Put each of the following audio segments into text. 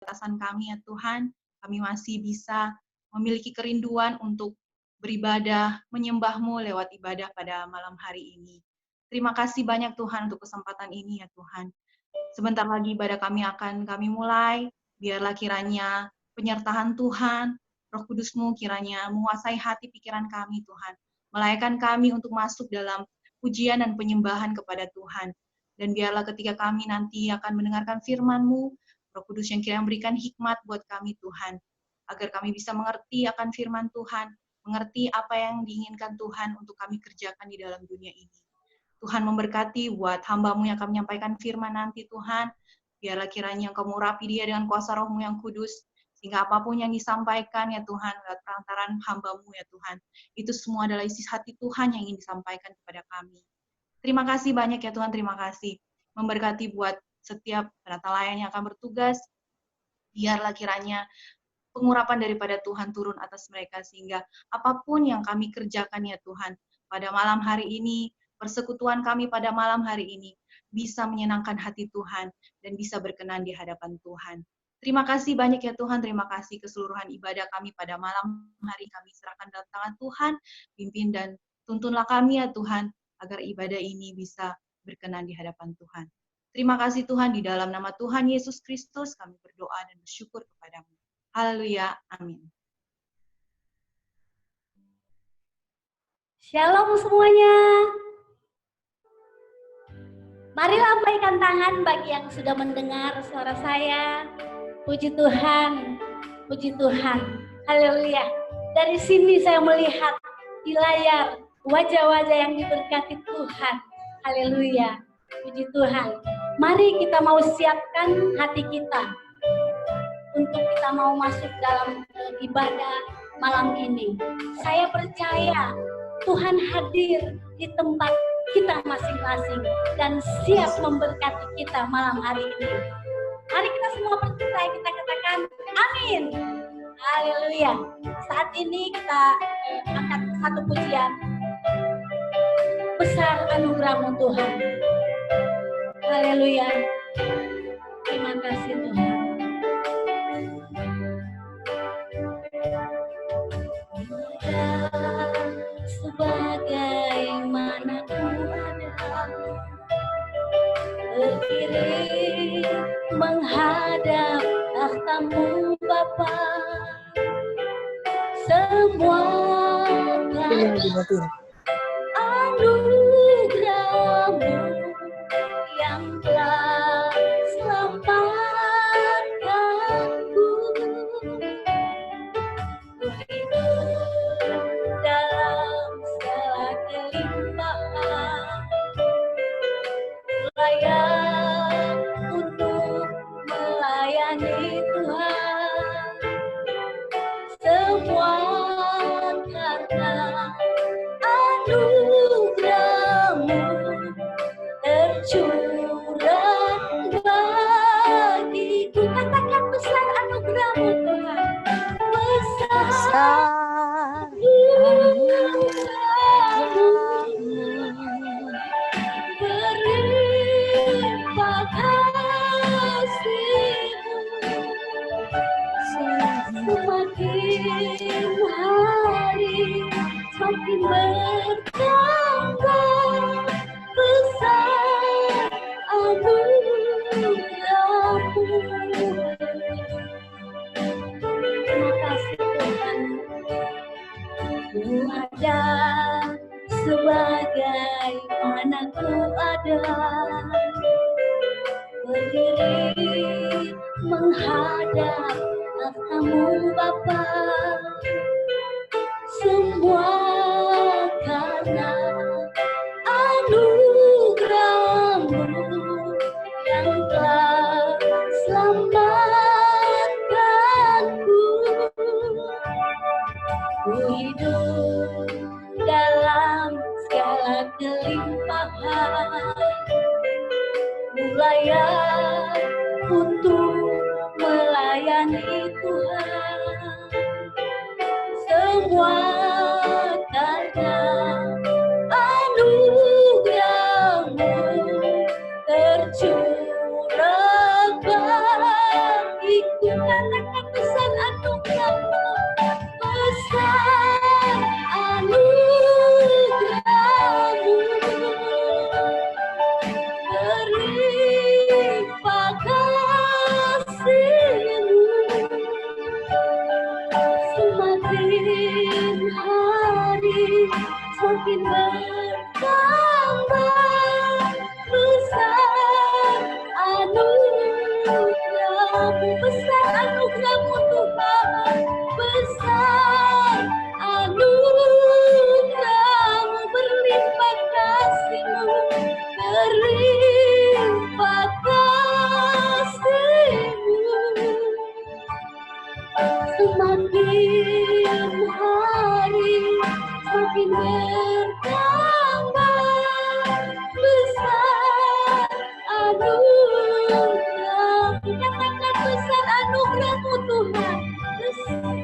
keterbatasan kami ya Tuhan, kami masih bisa memiliki kerinduan untuk beribadah, menyembah-Mu lewat ibadah pada malam hari ini. Terima kasih banyak Tuhan untuk kesempatan ini ya Tuhan. Sebentar lagi ibadah kami mulai, biarlah kiranya penyertaan Tuhan, Roh Kudus-Mu kiranya menguasai hati pikiran kami Tuhan, melayakkan kami untuk masuk dalam pujian dan penyembahan kepada Tuhan. Dan biarlah ketika kami nanti akan mendengarkan firman-Mu, Roh Kudus yang kiranya memberikan hikmat buat kami Tuhan, agar kami bisa mengerti akan firman Tuhan, mengerti apa yang diinginkan Tuhan untuk kami kerjakan di dalam dunia ini. Tuhan memberkati buat hamba-Mu yang akan menyampaikan firman nanti Tuhan. Biarlah kiranya Engkau mengurapi dia dengan kuasa Roh-Mu yang kudus. Sehingga apapun yang disampaikan ya Tuhan, lewat perantaran hamba-Mu ya Tuhan. Itu semua adalah isi hati Tuhan yang ingin disampaikan kepada kami. Terima kasih banyak ya Tuhan, terima kasih. Memberkati buat setiap penata layan yang akan bertugas. Biarlah kiranya pengurapan daripada Tuhan turun atas mereka. Sehingga apapun yang kami kerjakan ya Tuhan, pada malam hari ini, persekutuan kami pada malam hari ini bisa menyenangkan hati Tuhan dan bisa berkenan di hadapan Tuhan. Terima kasih banyak ya Tuhan, terima kasih keseluruhan ibadah kami pada malam hari kami serahkan dalam tangan Tuhan, pimpin dan tuntunlah kami ya Tuhan, agar ibadah ini bisa berkenan di hadapan Tuhan. Terima kasih Tuhan, di dalam nama Tuhan Yesus Kristus kami berdoa dan bersyukur kepadamu. Haleluya, amin. Shalom semuanya. Mari lambaikan tangan bagi yang sudah mendengar suara saya. Puji Tuhan, puji Tuhan. Haleluya. Dari sini saya melihat di layar wajah-wajah yang diberkati Tuhan. Haleluya. Puji Tuhan. Mari kita mau siapkan hati kita untuk kita mau masuk dalam ibadah malam ini. Saya percaya Tuhan hadir di tempat kita masing-masing dan siap memberkati kita malam hari ini. Mari kita semua percaya, kita katakan amin. Haleluya. Saat ini kita angkat satu pujian. Besar anugerah-Mu Tuhan. Haleluya. Terima kasih Tuhan. Sebagaimana ku ada berdiri menghadap tahta-Mu Bapa, semua anugerah-Mu yang telah selamatkanku. Ku hidup dalam segala kelimpahan, layak untuk melayani Tuhan. Semua karena anugerah-Mu tercurah bagiku. Katakan besar anugerah-Mu Tuhan. Besar berlimpah kasih-Mu, semakin hari semakin bertambah besar anugerah-Mu. Terima kasih Tuhan. Ku ada sebagaimana ku ada, berdiri menghadap tahta-Mu Bapa, semua karena anugerah-Mu yang telah selamatkanku. Ku hidup dalam segala kelimpahan, layak untuk melayani Tuhan. Semua karena anugerah-Mu tercurah bagiku. Katakan besar anugerahmu, besar anugerahmu, berlimpah kasih-Mu. Semakin hari semakin bertambah besar anugerahmu, besar anugerahmu Tuhan, besar anugerahmu, berlimpah kasih-Mu, berlimpah kasih-Mu. Semakin hari semakin bertambah besar anugerah-Mu. Katakan besar anugerah-Mu Tuhan, besar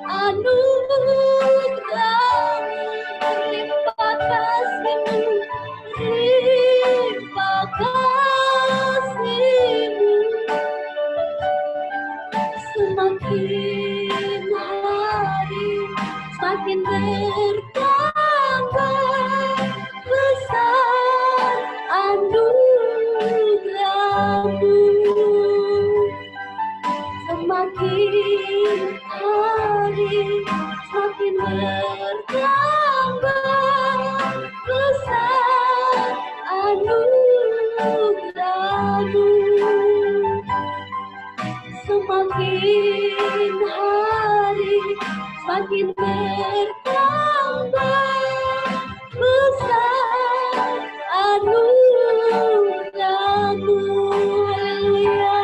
anugerah-Mu, berlimpah kasih-Mu, berlimpah kasih-Mu. Semakin hari semakin bertambah besar anugerah-Mu. Semakin hari semakin bertambah besar anugerah-Mu. Semakin hari semakin bertambah besar anugerah-Mu. Haleluya.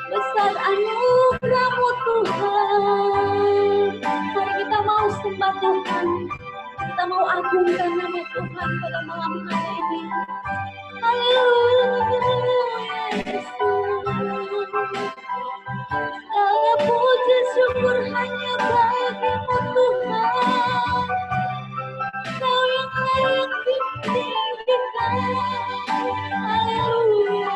Besar anugerah-Mu Tuhan. Mari kita mau sembah Tuhan. Kita mau agungkan nama Tuhan pada malam hari ini. Haleluya Yesus. Segala puji syukur hanya bagi-Mu Tuhan. Kau yang layak ditinggikan. Haleluya.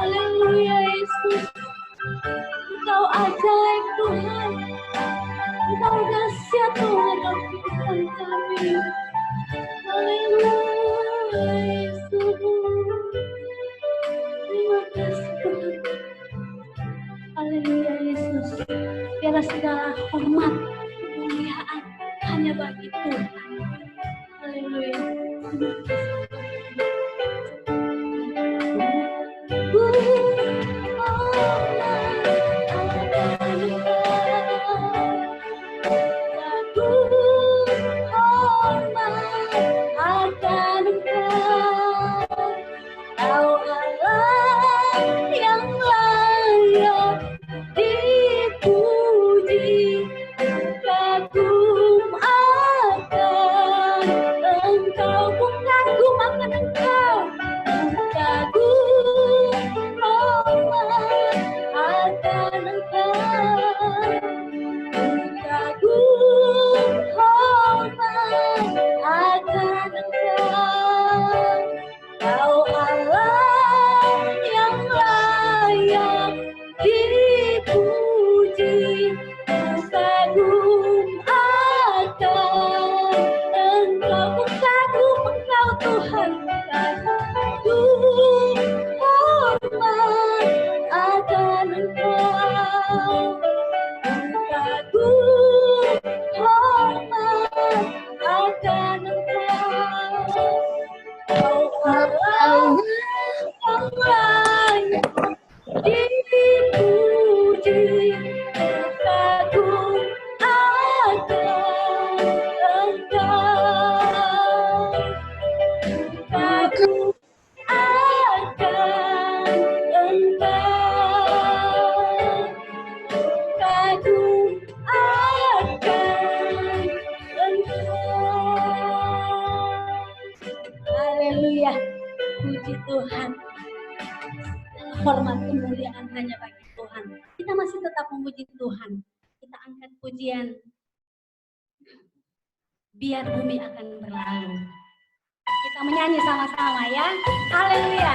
Haleluya Yesus. Engkau ajaib Tuhan. Engkau dahsyat Tuhan dalam kehidupan kami. Haleluya Yesus. Terima kasih Tuhan. Haleluya Yesus. Biarlah segala hormat, kemuliaan hanya bagi Tuhan. Haleluya. Haleluya, puji Tuhan. Hormat kemuliaan hanya bagi Tuhan. Kita masih tetap memuji Tuhan. Kita angkat pujian. biar bumi akan berlalu. Kita menyanyi sama-sama ya. Haleluya.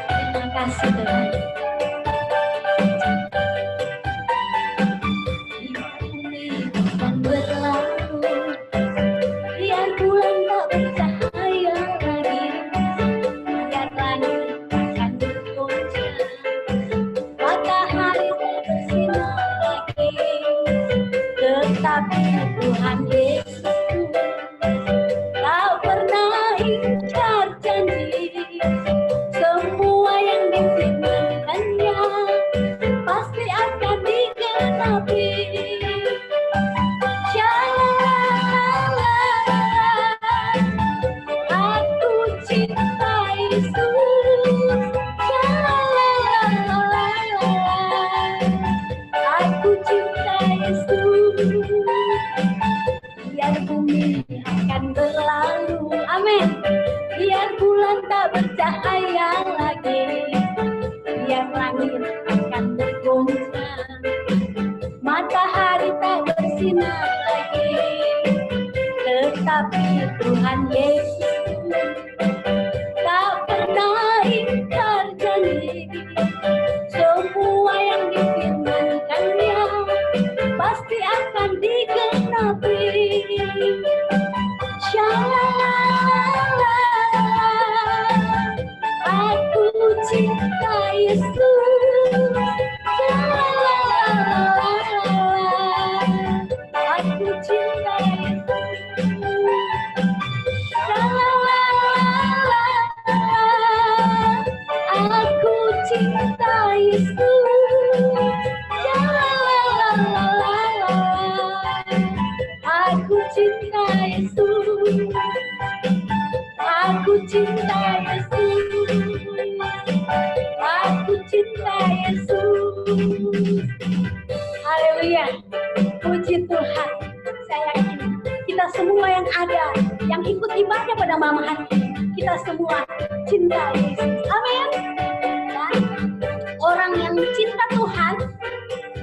Terima kasih Tuhan. Bumi akan berlalu, biar bulan tak bercahaya lagi, biar langit akan bergoncang, matahari tak bersinar lagi, tetapi Tuhan Yesus tak pernah ingkar janji. Semua yang difirmankannya pasti akan digenapi. Aku cinta Yesus. Aku cinta Yesus. Biar bumi akan berlalu, amin. Biar bulan tak bercahaya lagi, biar langit akan bergoncang, matahari tak bersinar lagi, tetapi Tuhan Yesus tak pernah ingkar janji. Semua yang difirmankannya pasti akan digenapi. Shalala, aku cinta Yesus. Shalala, aku cinta Yesus. Shalala, aku cinta Yesus. Shalala, aku cinta Yesus. Aku cinta Yesus. Aku cinta Yesus. Haleluya. Puji Tuhan. Saya yakin kita semua yang ada, yang ikut ibadah pada malam hari ini, kita semua cinta Yesus. Amin. Dan orang yang cinta Tuhan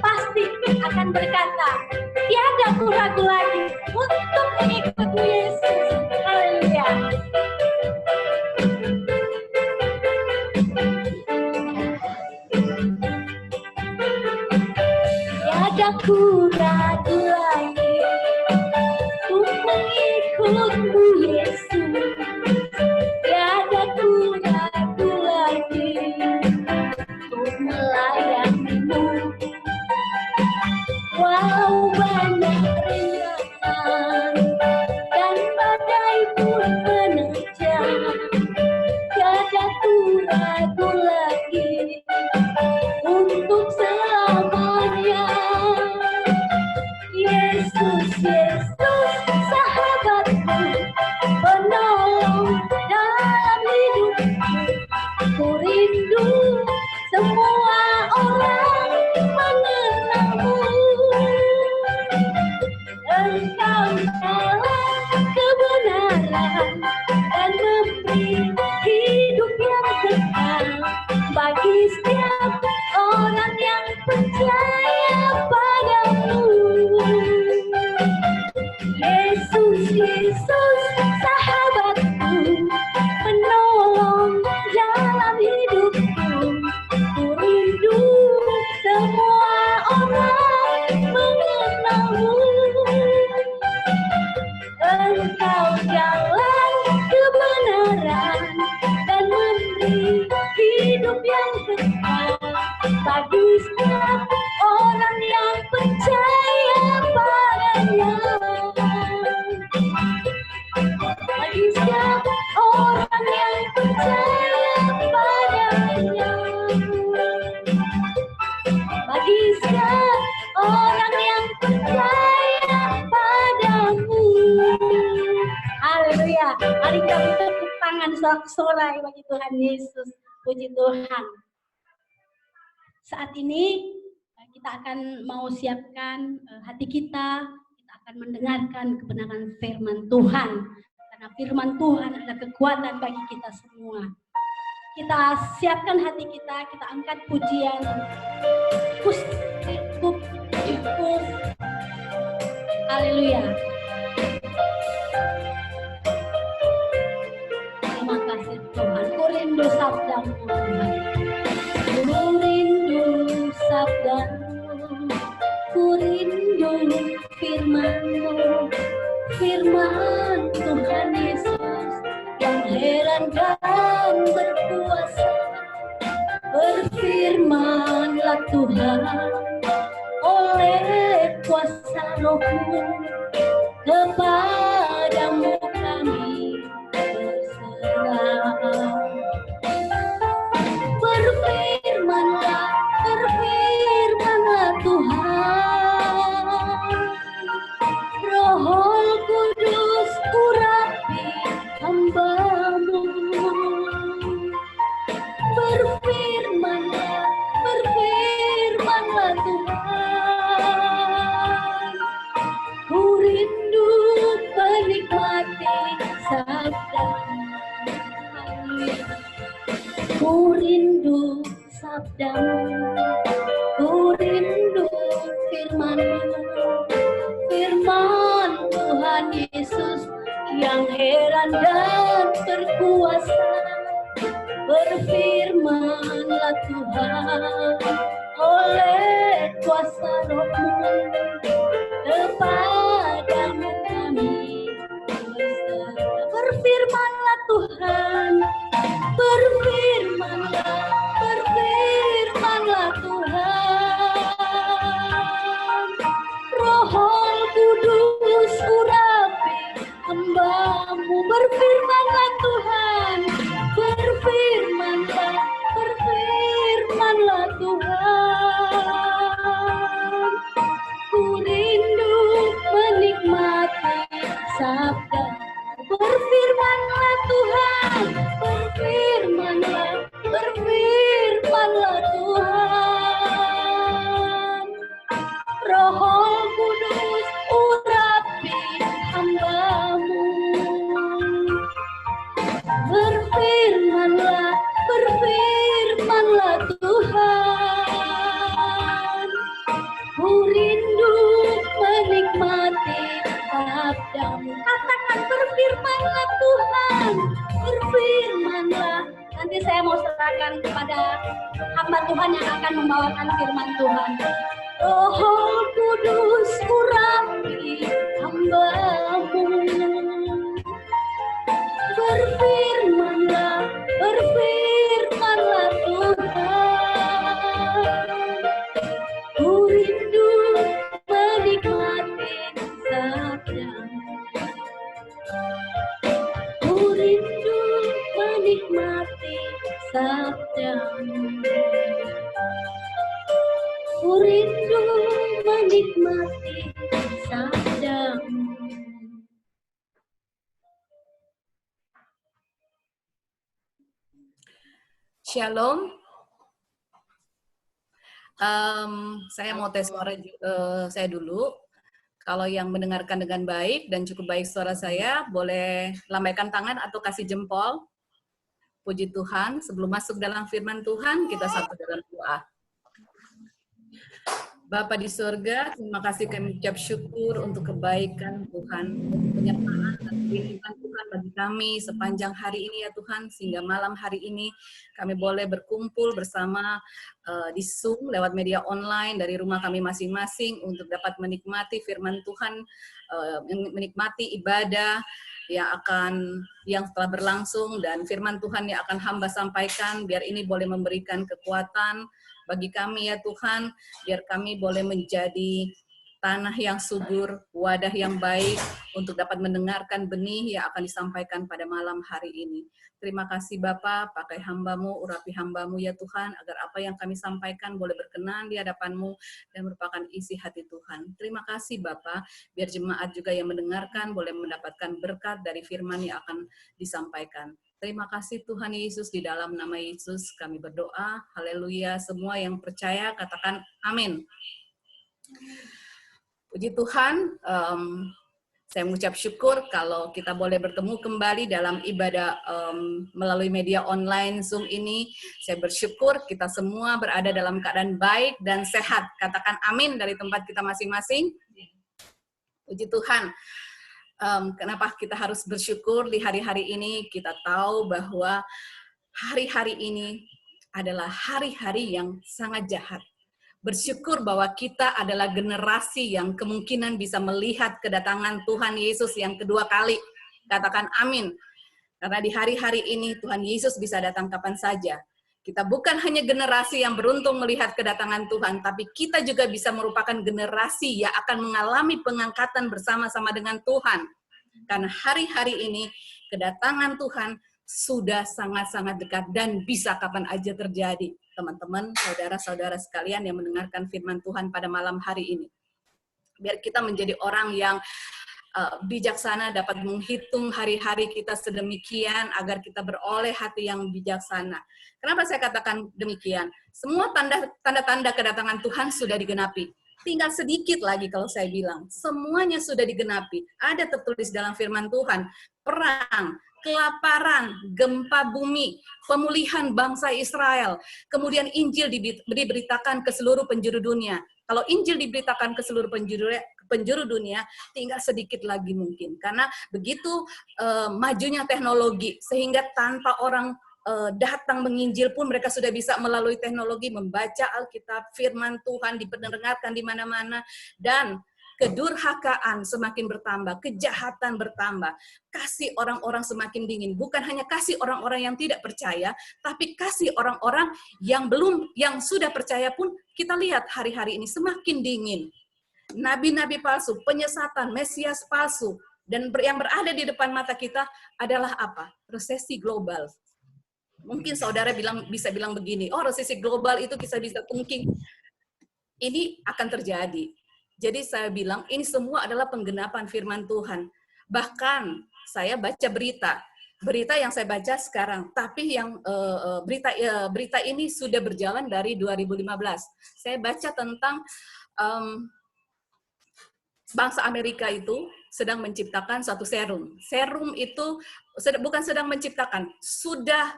pasti akan berkata, tiada aku ragu lagi untuk mengikut Yesus. Haleluya. Tiada aku ragu lagi untuk mengikutmu Yesus. Tiada aku ragu lagi untuk melayanimu. Walau banyak rintangan dan badai pun menerjang, tiada aku ragu lagi untuk selamanya. Yesus, Yesus, sahabatku, penolong dalam hidupku. Ku rindu semua orang mengenalmu. Engkau jalan kebenaran dan memberi hidup yang kekal bagi setiap orang yang percaya padamu. Yesus, Yesus, sahabatku, penolong dalam hidupku. Ku rindu semua orang mengenalmu. Engkau jalan kebenaran dan memberi hidup yang kekal bagi setiap orang yang percaya padanya. Bagi setiap orang yang percaya padanya. Bagi setiap orang yang percaya padamu. Haleluya. Mari kita bertepuk tangan sorak-sorai bagi Tuhan Yesus. Puji Tuhan. Saat ini kita akan mau siapkan hati kita akan mendengarkan kebenaran firman Tuhan. Karena firman Tuhan adalah kekuatan bagi kita semua. kita siapkan hati kita angkat pujian. Haleluya. Terima kasih Tuhan. Ku rindu sabdamu Tuhan. Ku rindu sabdamu. Ku rindu firman-Mu. Firman Tuhan Yesus yang heran dan berkuasa. Berfirmanlah Tuhan oleh kuasa Roh-Mu, kepadamu kami berserah. Berfirmanlah Tuhan, Roh Kudus urapi hamba-Mu. Berfirmanlah Tuhan, ku rindu menikmati sabda-Mu. Ku rindu sabda-Mu, ku rindu firman-Mu, firman Tuhan Yesus yang heran dan berkuasa. Berfirmanlah Tuhan oleh kuasa Roh-Mu, kepadamu kami berserah. Berfirmanlah Tuhan, berfirmanlah Tuhan, Roh Kudus urapi hamba-Mu. Berfirmanlah Tuhan, berfirmanlah Tuhan, ku rindu menikmati sabda. Berfirmanlah Tuhan, berfirmanlah Tuhan, Roh Kudus urapi hamba-Mu. Berfirmanlah Tuhan, ku rindu menikmati sabda-Mu. Katakan berfirmanlah Tuhan, berfirmanlah. Nanti saya mau serahkan kepada hamba Tuhan yang akan membawakan firman Tuhan. Roh Kudus urapi hamba-Mu. Berfirmanlah Tuhan, ku rindu menikmati sabda-Mu. Ku rindu menikmati sabda-Mu. Ku rindu menikmati sabda-Mu. Shalom. Saya mau tes suara saya dulu. Kalau yang mendengarkan dengan baik dan cukup baik suara saya, boleh lambaikan tangan atau kasih jempol. Puji Tuhan. Sebelum masuk dalam firman Tuhan, kita satu dalam doa. Bapa di surga, terima kasih kami ucap syukur untuk kebaikan Tuhan, penyertaan dan perlindungan Tuhan bagi kami sepanjang hari ini ya Tuhan, sehingga malam hari ini kami boleh berkumpul bersama di Zoom lewat media online dari rumah kami masing-masing untuk dapat menikmati firman Tuhan, menikmati ibadah yang telah berlangsung dan firman Tuhan yang akan hamba sampaikan, biar ini boleh memberikan kekuatan bagi kami ya Tuhan, biar kami boleh menjadi tanah yang subur, wadah yang baik untuk dapat mendengarkan benih yang akan disampaikan pada malam hari ini. Terima kasih Bapa, pakai hamba-Mu, urapi hamba-Mu ya Tuhan, agar apa yang kami sampaikan boleh berkenan di hadapan-Mu dan merupakan isi hati Tuhan. Terima kasih Bapa, biar jemaat juga yang mendengarkan boleh mendapatkan berkat dari firman yang akan disampaikan. Terima kasih Tuhan Yesus, di dalam nama Yesus kami berdoa. Haleluya. Semua yang percaya katakan amin. Puji Tuhan, Saya mengucap syukur kalau kita boleh bertemu kembali dalam ibadah melalui media online Zoom ini. Saya bersyukur kita semua berada dalam keadaan baik dan sehat. Katakan amin dari tempat kita masing-masing. Puji Tuhan. Kenapa kita harus bersyukur di hari-hari ini? Kita tahu bahwa hari-hari ini adalah hari-hari yang sangat jahat. Bersyukur bahwa kita adalah generasi yang kemungkinan bisa melihat kedatangan Tuhan Yesus yang kedua kali. Katakan amin. Karena di hari-hari ini Tuhan Yesus bisa datang kapan saja. Kita bukan hanya generasi yang beruntung melihat kedatangan Tuhan, tapi kita juga bisa merupakan generasi yang akan mengalami pengangkatan bersama-sama dengan Tuhan. Karena hari-hari ini kedatangan Tuhan sudah sangat-sangat dekat dan bisa kapan aja terjadi. Teman-teman, saudara-saudara sekalian yang mendengarkan firman Tuhan pada malam hari ini. Biar kita menjadi orang yang bijaksana, dapat menghitung hari-hari kita sedemikian agar kita beroleh hati yang bijaksana. Kenapa saya katakan demikian? Semua tanda-tanda kedatangan Tuhan sudah digenapi. Tinggal sedikit lagi kalau saya bilang. Semuanya sudah digenapi. Ada tertulis dalam firman Tuhan. Perang, kelaparan, gempa bumi, pemulihan bangsa Israel. Kemudian Injil diberitakan ke seluruh penjuru dunia. Kalau Injil diberitakan ke seluruh penjuru dunia, tinggal sedikit lagi mungkin. Karena begitu majunya teknologi, sehingga tanpa orang datang menginjil pun mereka sudah bisa melalui teknologi membaca Alkitab, firman Tuhan diperdengarkan di mana-mana, dan kedurhakaan semakin bertambah, kejahatan bertambah, kasih orang-orang semakin dingin. Bukan hanya kasih orang-orang yang tidak percaya, tapi kasih orang-orang yang sudah percaya pun kita lihat hari-hari ini semakin dingin. Nabi-nabi palsu, penyesatan, Mesias palsu, dan yang berada di depan mata kita adalah apa? Resesi global. Mungkin saudara bisa bilang begini, oh resesi global itu bisa mungkin ini akan terjadi. Jadi saya bilang ini semua adalah penggenapan firman Tuhan. Bahkan saya baca berita yang saya baca sekarang, tapi yang berita ini sudah berjalan dari 2015. Saya baca tentang bangsa Amerika itu sedang menciptakan suatu serum. Serum itu bukan sedang menciptakan, sudah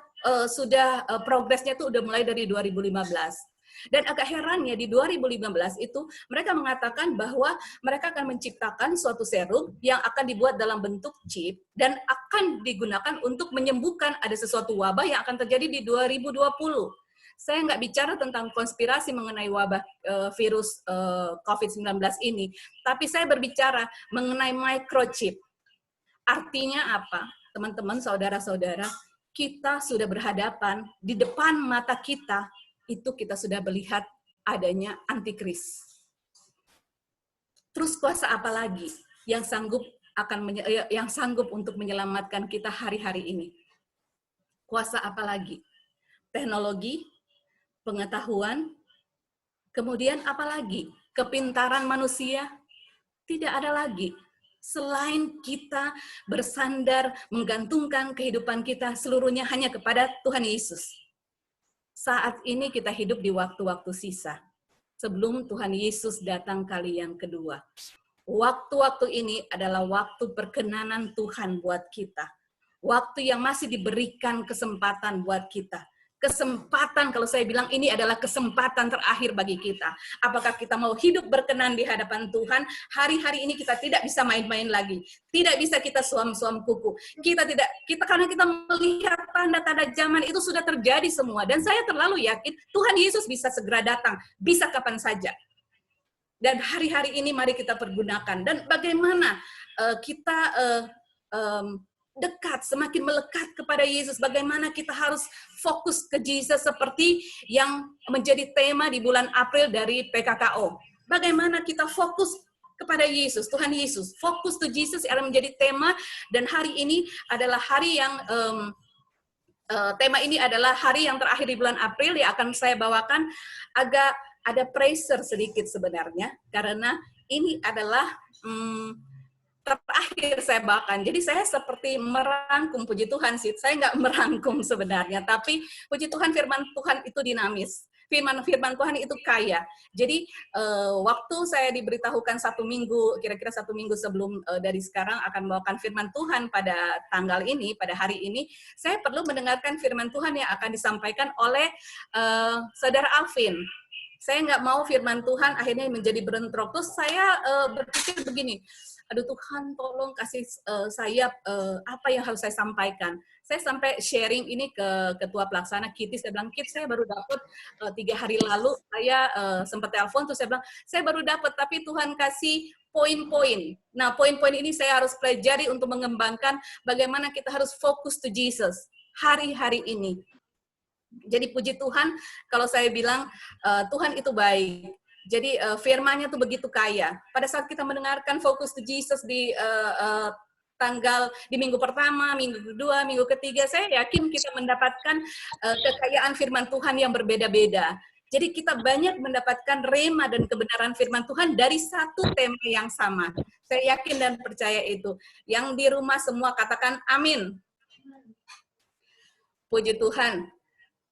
progresnya itu udah mulai dari 2015. Dan agak herannya di 2015 itu mereka mengatakan bahwa mereka akan menciptakan suatu serum yang akan dibuat dalam bentuk chip dan akan digunakan untuk menyembuhkan ada sesuatu wabah yang akan terjadi di 2020. Saya nggak bicara tentang konspirasi mengenai wabah virus COVID-19 ini, tapi saya berbicara mengenai microchip. Artinya apa? Teman-teman, saudara-saudara, kita sudah berhadapan di depan mata kita, itu kita sudah melihat adanya antikris. Terus kuasa apa lagi yang sanggup untuk menyelamatkan kita hari-hari ini? Kuasa apa lagi? Teknologi, pengetahuan, kemudian apa lagi? Kepintaran manusia? Tidak ada lagi. Selain kita bersandar, menggantungkan kehidupan kita seluruhnya hanya kepada Tuhan Yesus. Saat ini kita hidup di waktu-waktu sisa. Sebelum Tuhan Yesus datang kali yang kedua. Waktu-waktu ini adalah waktu perkenanan Tuhan buat kita. Waktu yang masih diberikan kesempatan buat kita. Kesempatan, kalau saya bilang ini adalah kesempatan terakhir bagi kita. Apakah kita mau hidup berkenan di hadapan Tuhan? Hari-hari ini kita tidak bisa main-main lagi. Tidak bisa kita suam-suam kuku. Karena kita melihat tanda-tanda zaman itu sudah terjadi semua. Dan saya terlalu yakin Tuhan Yesus bisa segera datang. Bisa kapan saja. Dan hari-hari ini mari kita pergunakan. Dan bagaimana kita dekat, semakin melekat kepada Yesus. Bagaimana kita harus fokus ke Yesus seperti yang menjadi tema di bulan April dari PKKO. Bagaimana kita fokus kepada Yesus, Tuhan Yesus. Fokus to Jesus yang menjadi tema, dan hari ini adalah hari yang tema ini adalah hari yang terakhir di bulan April yang akan saya bawakan. Agak ada pressure sedikit sebenarnya, karena ini adalah terakhir saya bawakan. Jadi saya seperti merangkum, puji Tuhan sih. Saya nggak merangkum sebenarnya, tapi puji Tuhan firman Tuhan itu dinamis. firman-firman Tuhan itu kaya. Jadi waktu saya diberitahukan kira-kira 1 minggu sebelum dari sekarang akan membawakan firman Tuhan pada tanggal ini, pada hari ini, saya perlu mendengarkan firman Tuhan yang akan disampaikan oleh Saudara Alvin. Saya nggak mau firman Tuhan akhirnya menjadi berentrok. Terus saya berpikir begini, aduh Tuhan tolong kasih saya apa yang harus saya sampaikan. Saya sampai sharing ini ke ketua pelaksana Kitty, saya bilang, Kit, saya baru dapat 3 hari lalu, saya sempat telepon, terus saya bilang, saya baru dapat, tapi Tuhan kasih poin-poin. Nah, poin-poin ini saya harus pelajari untuk mengembangkan bagaimana kita harus fokus to Jesus hari-hari ini. Jadi puji Tuhan, kalau saya bilang Tuhan itu baik. Jadi firman-Nya tuh begitu kaya. Pada saat kita mendengarkan fokus to Jesus di minggu pertama, minggu kedua, minggu ketiga, saya yakin kita mendapatkan kekayaan firman Tuhan yang berbeda-beda. Jadi kita banyak mendapatkan rema dan kebenaran firman Tuhan dari satu tema yang sama. Saya yakin dan percaya itu. Yang di rumah semua katakan amin. Puji Tuhan.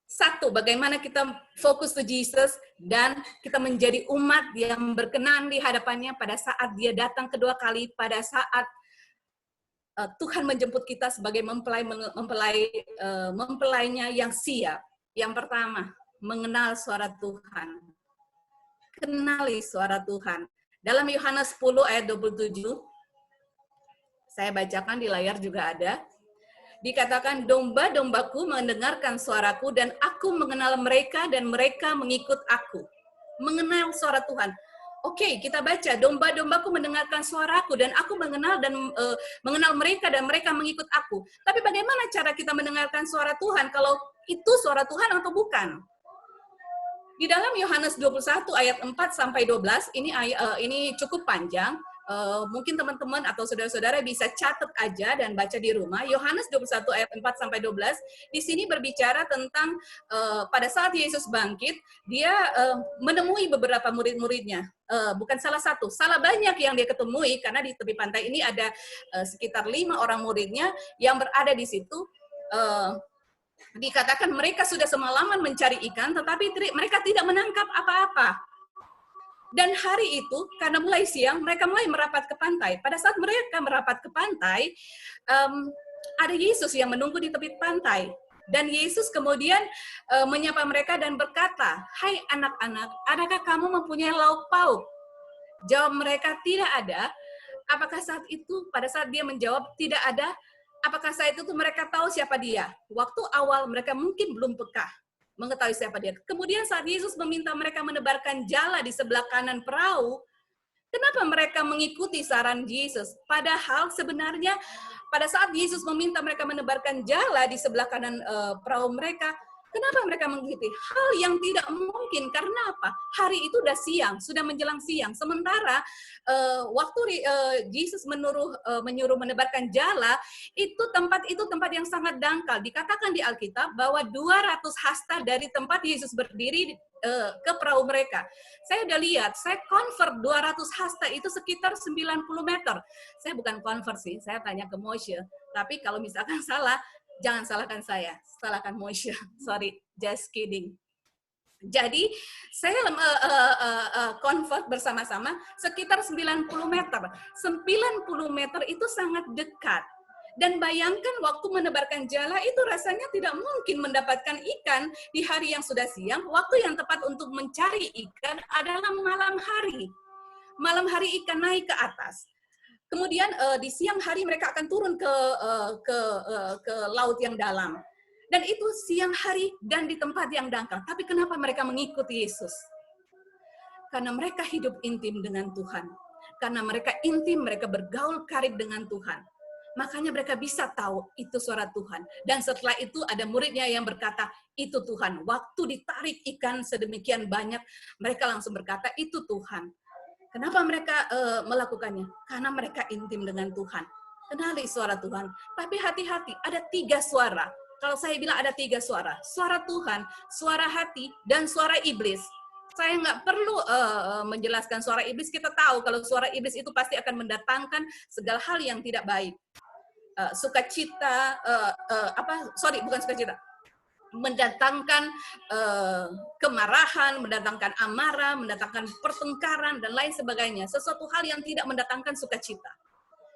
Satu, bagaimana kita fokus to Jesus dan kita menjadi umat yang berkenan di hadapannya pada saat dia datang kedua kali, pada saat Tuhan menjemput kita sebagai mempelainya yang siap. Yang pertama, mengenal suara Tuhan. Kenali suara Tuhan. Dalam Yohanes 10 ayat 27, saya bacakan di layar juga ada. Dikatakan, domba-dombaku mendengarkan suaraku dan aku mengenal mereka dan mereka mengikut aku. Mengenal suara Tuhan. Oke, kita baca, domba-dombaku mendengarkan suaraku dan aku mengenal mereka dan mereka mengikut aku. Tapi bagaimana cara kita mendengarkan suara Tuhan kalau itu suara Tuhan atau bukan? Di dalam Yohanes 21 ayat 4 sampai 12, ini cukup panjang. Mungkin teman-teman atau saudara-saudara bisa catat aja dan baca di rumah. Yohanes 21 ayat 4 sampai 12 di sini berbicara tentang pada saat Yesus bangkit, dia menemui beberapa murid-muridnya. Bukan salah satu, salah banyak yang dia ketemui karena di tepi pantai ini ada sekitar 5 orang muridnya yang berada di situ. Dikatakan mereka sudah semalaman mencari ikan, tetapi mereka tidak menangkap apa-apa. Dan hari itu, karena mulai siang, mereka mulai merapat ke pantai. Pada saat mereka merapat ke pantai, ada Yesus yang menunggu di tepi pantai. Dan Yesus kemudian menyapa mereka dan berkata, "Hai anak-anak, adakah kamu mempunyai lauk pauk?" Jawab mereka, "Tidak ada." Apakah saat itu, pada saat dia menjawab, "Tidak ada," apakah saat itu mereka tahu siapa dia? Waktu awal mereka mungkin belum peka mengetahui siapa dia. Kemudian saat Yesus meminta mereka menebarkan jala di sebelah kanan perahu, kenapa mereka mengikuti saran Yesus? Padahal sebenarnya pada saat Yesus meminta mereka menebarkan jala di sebelah kanan perahu mereka, kenapa mereka mengikuti? Hal yang tidak mungkin. Karena apa? Hari itu sudah siang, sudah menjelang siang. Sementara waktu Yesus menyuruh menebarkan jala, tempat yang sangat dangkal. Dikatakan di Alkitab bahwa 200 hasta dari tempat Yesus berdiri ke perahu mereka. Saya udah lihat, saya convert 200 hasta itu sekitar 90 meter. Saya bukan convert sih, saya tanya ke Moshe. Tapi kalau misalkan salah, jangan salahkan saya, salahkan Moshe. Sorry, just kidding. Jadi saya convert bersama-sama sekitar 90 meter. 90 meter itu sangat dekat. Dan bayangkan waktu menebarkan jala itu rasanya tidak mungkin mendapatkan ikan di hari yang sudah siang. Waktu yang tepat untuk mencari ikan adalah malam hari. Malam hari ikan naik ke atas. Kemudian di siang hari mereka akan turun ke laut yang dalam. Dan itu siang hari dan di tempat yang dangkal. Tapi kenapa mereka mengikuti Yesus? Karena mereka hidup intim dengan Tuhan. Karena mereka intim, mereka bergaul karib dengan Tuhan. Makanya mereka bisa tahu itu suara Tuhan. Dan setelah itu ada muridnya yang berkata, itu Tuhan. Waktu ditarik ikan sedemikian banyak, mereka langsung berkata, itu Tuhan. Kenapa mereka melakukannya? Karena mereka intim dengan Tuhan. Kenali suara Tuhan. Tapi hati-hati, ada 3 suara. Kalau saya bilang ada 3 suara. Suara Tuhan, suara hati, dan suara iblis. Saya nggak perlu menjelaskan suara iblis. Kita tahu kalau suara iblis itu pasti akan mendatangkan segala hal yang tidak baik. Sukacita, bukan sukacita. mendatangkan kemarahan, mendatangkan amarah, mendatangkan pertengkaran, dan lain sebagainya. Sesuatu hal yang tidak mendatangkan sukacita.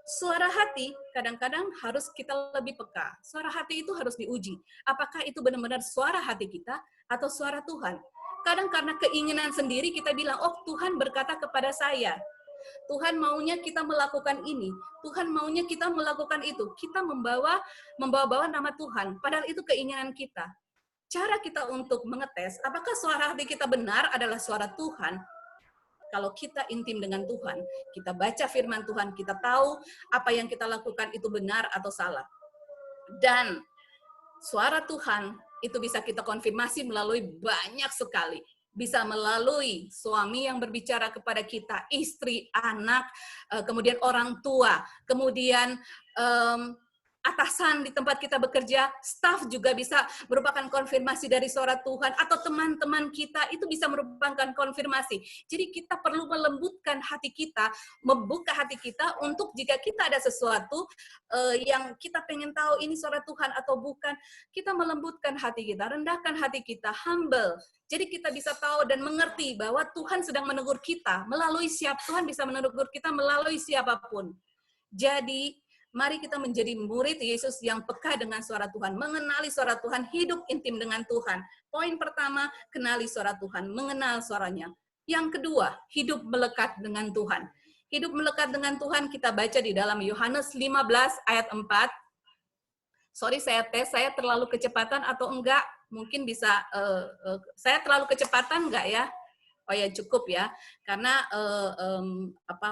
Suara hati kadang-kadang harus kita lebih peka. Suara hati itu harus diuji. Apakah itu benar-benar suara hati kita atau suara Tuhan? Kadang karena keinginan sendiri kita bilang, oh Tuhan berkata kepada saya. Tuhan maunya kita melakukan ini, Tuhan maunya kita melakukan itu. Kita membawa nama Tuhan, padahal itu keinginan kita. Cara kita untuk mengetes apakah suara hati kita benar adalah suara Tuhan. Kalau kita intim dengan Tuhan, kita baca firman Tuhan, kita tahu apa yang kita lakukan itu benar atau salah. Dan suara Tuhan itu bisa kita konfirmasi melalui banyak sekali. Bisa melalui suami yang berbicara kepada kita, istri, anak, kemudian orang tua, kemudian atasan di tempat kita bekerja, staf juga bisa merupakan konfirmasi dari suara Tuhan, atau teman-teman kita itu bisa merupakan konfirmasi. Jadi kita perlu melembutkan hati kita, membuka hati kita untuk jika kita ada sesuatu yang kita pengen tahu ini suara Tuhan atau bukan, kita melembutkan hati kita, rendahkan hati kita, humble. Jadi kita bisa tahu dan mengerti bahwa Tuhan sedang menegur kita melalui Tuhan bisa menegur kita melalui siapapun. Jadi mari kita menjadi murid Yesus yang peka dengan suara Tuhan, mengenali suara Tuhan, hidup intim dengan Tuhan. Poin pertama, kenali suara Tuhan, mengenal suaranya. Yang kedua, hidup melekat dengan Tuhan. Hidup melekat dengan Tuhan kita baca di dalam Yohanes 15 ayat 4. Sorry, saya tes, saya terlalu kecepatan atau enggak? Mungkin bisa, saya terlalu kecepatan enggak ya? Oh ya, cukup ya, karena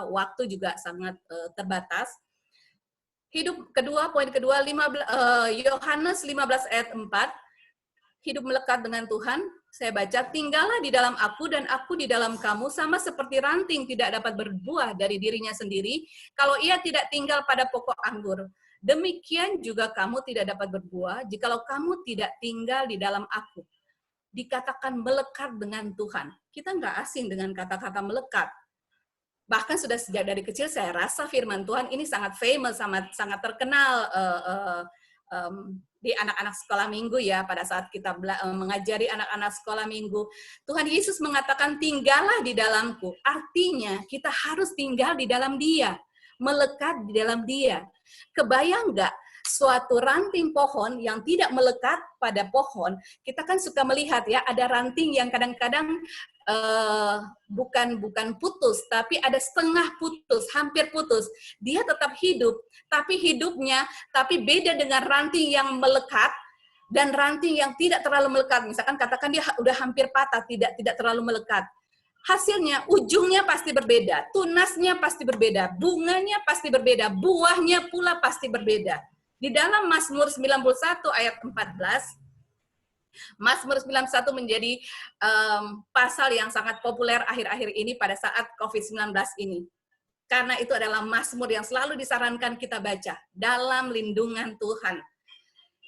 waktu juga sangat terbatas. Poin kedua, Yohanes 15 ayat 4, hidup melekat dengan Tuhan, saya baca, tinggallah di dalam aku dan aku di dalam kamu, sama seperti ranting tidak dapat berbuah dari dirinya sendiri, kalau ia tidak tinggal pada pokok anggur. Demikian juga kamu tidak dapat berbuah, jikalau kamu tidak tinggal di dalam aku. Dikatakan melekat dengan Tuhan. Kita nggak asing dengan kata-kata melekat. Bahkan sudah sejak dari kecil saya rasa firman Tuhan ini sangat famous, sangat terkenal di anak-anak sekolah minggu ya, pada saat kita mengajari anak-anak sekolah minggu. Tuhan Yesus mengatakan tinggallah di dalamku. Artinya kita harus tinggal di dalam Dia, melekat di dalam Dia. Kebayang nggak suatu ranting pohon yang tidak melekat pada pohon? Kita kan suka melihat ya, ada ranting yang kadang-kadang bukan putus, tapi ada setengah putus, hampir putus. Dia tetap hidup, tapi beda dengan ranting yang melekat dan ranting yang tidak terlalu melekat. Misalkan katakan dia udah hampir patah, tidak terlalu melekat. Hasilnya, ujungnya pasti berbeda, tunasnya pasti berbeda, bunganya pasti berbeda, buahnya pula pasti berbeda. Di dalam Mazmur 91 ayat 14, Mazmur 91 menjadi pasal yang sangat populer akhir-akhir ini pada saat COVID-19 ini. Karena itu adalah Mazmur yang selalu disarankan kita baca, dalam lindungan Tuhan.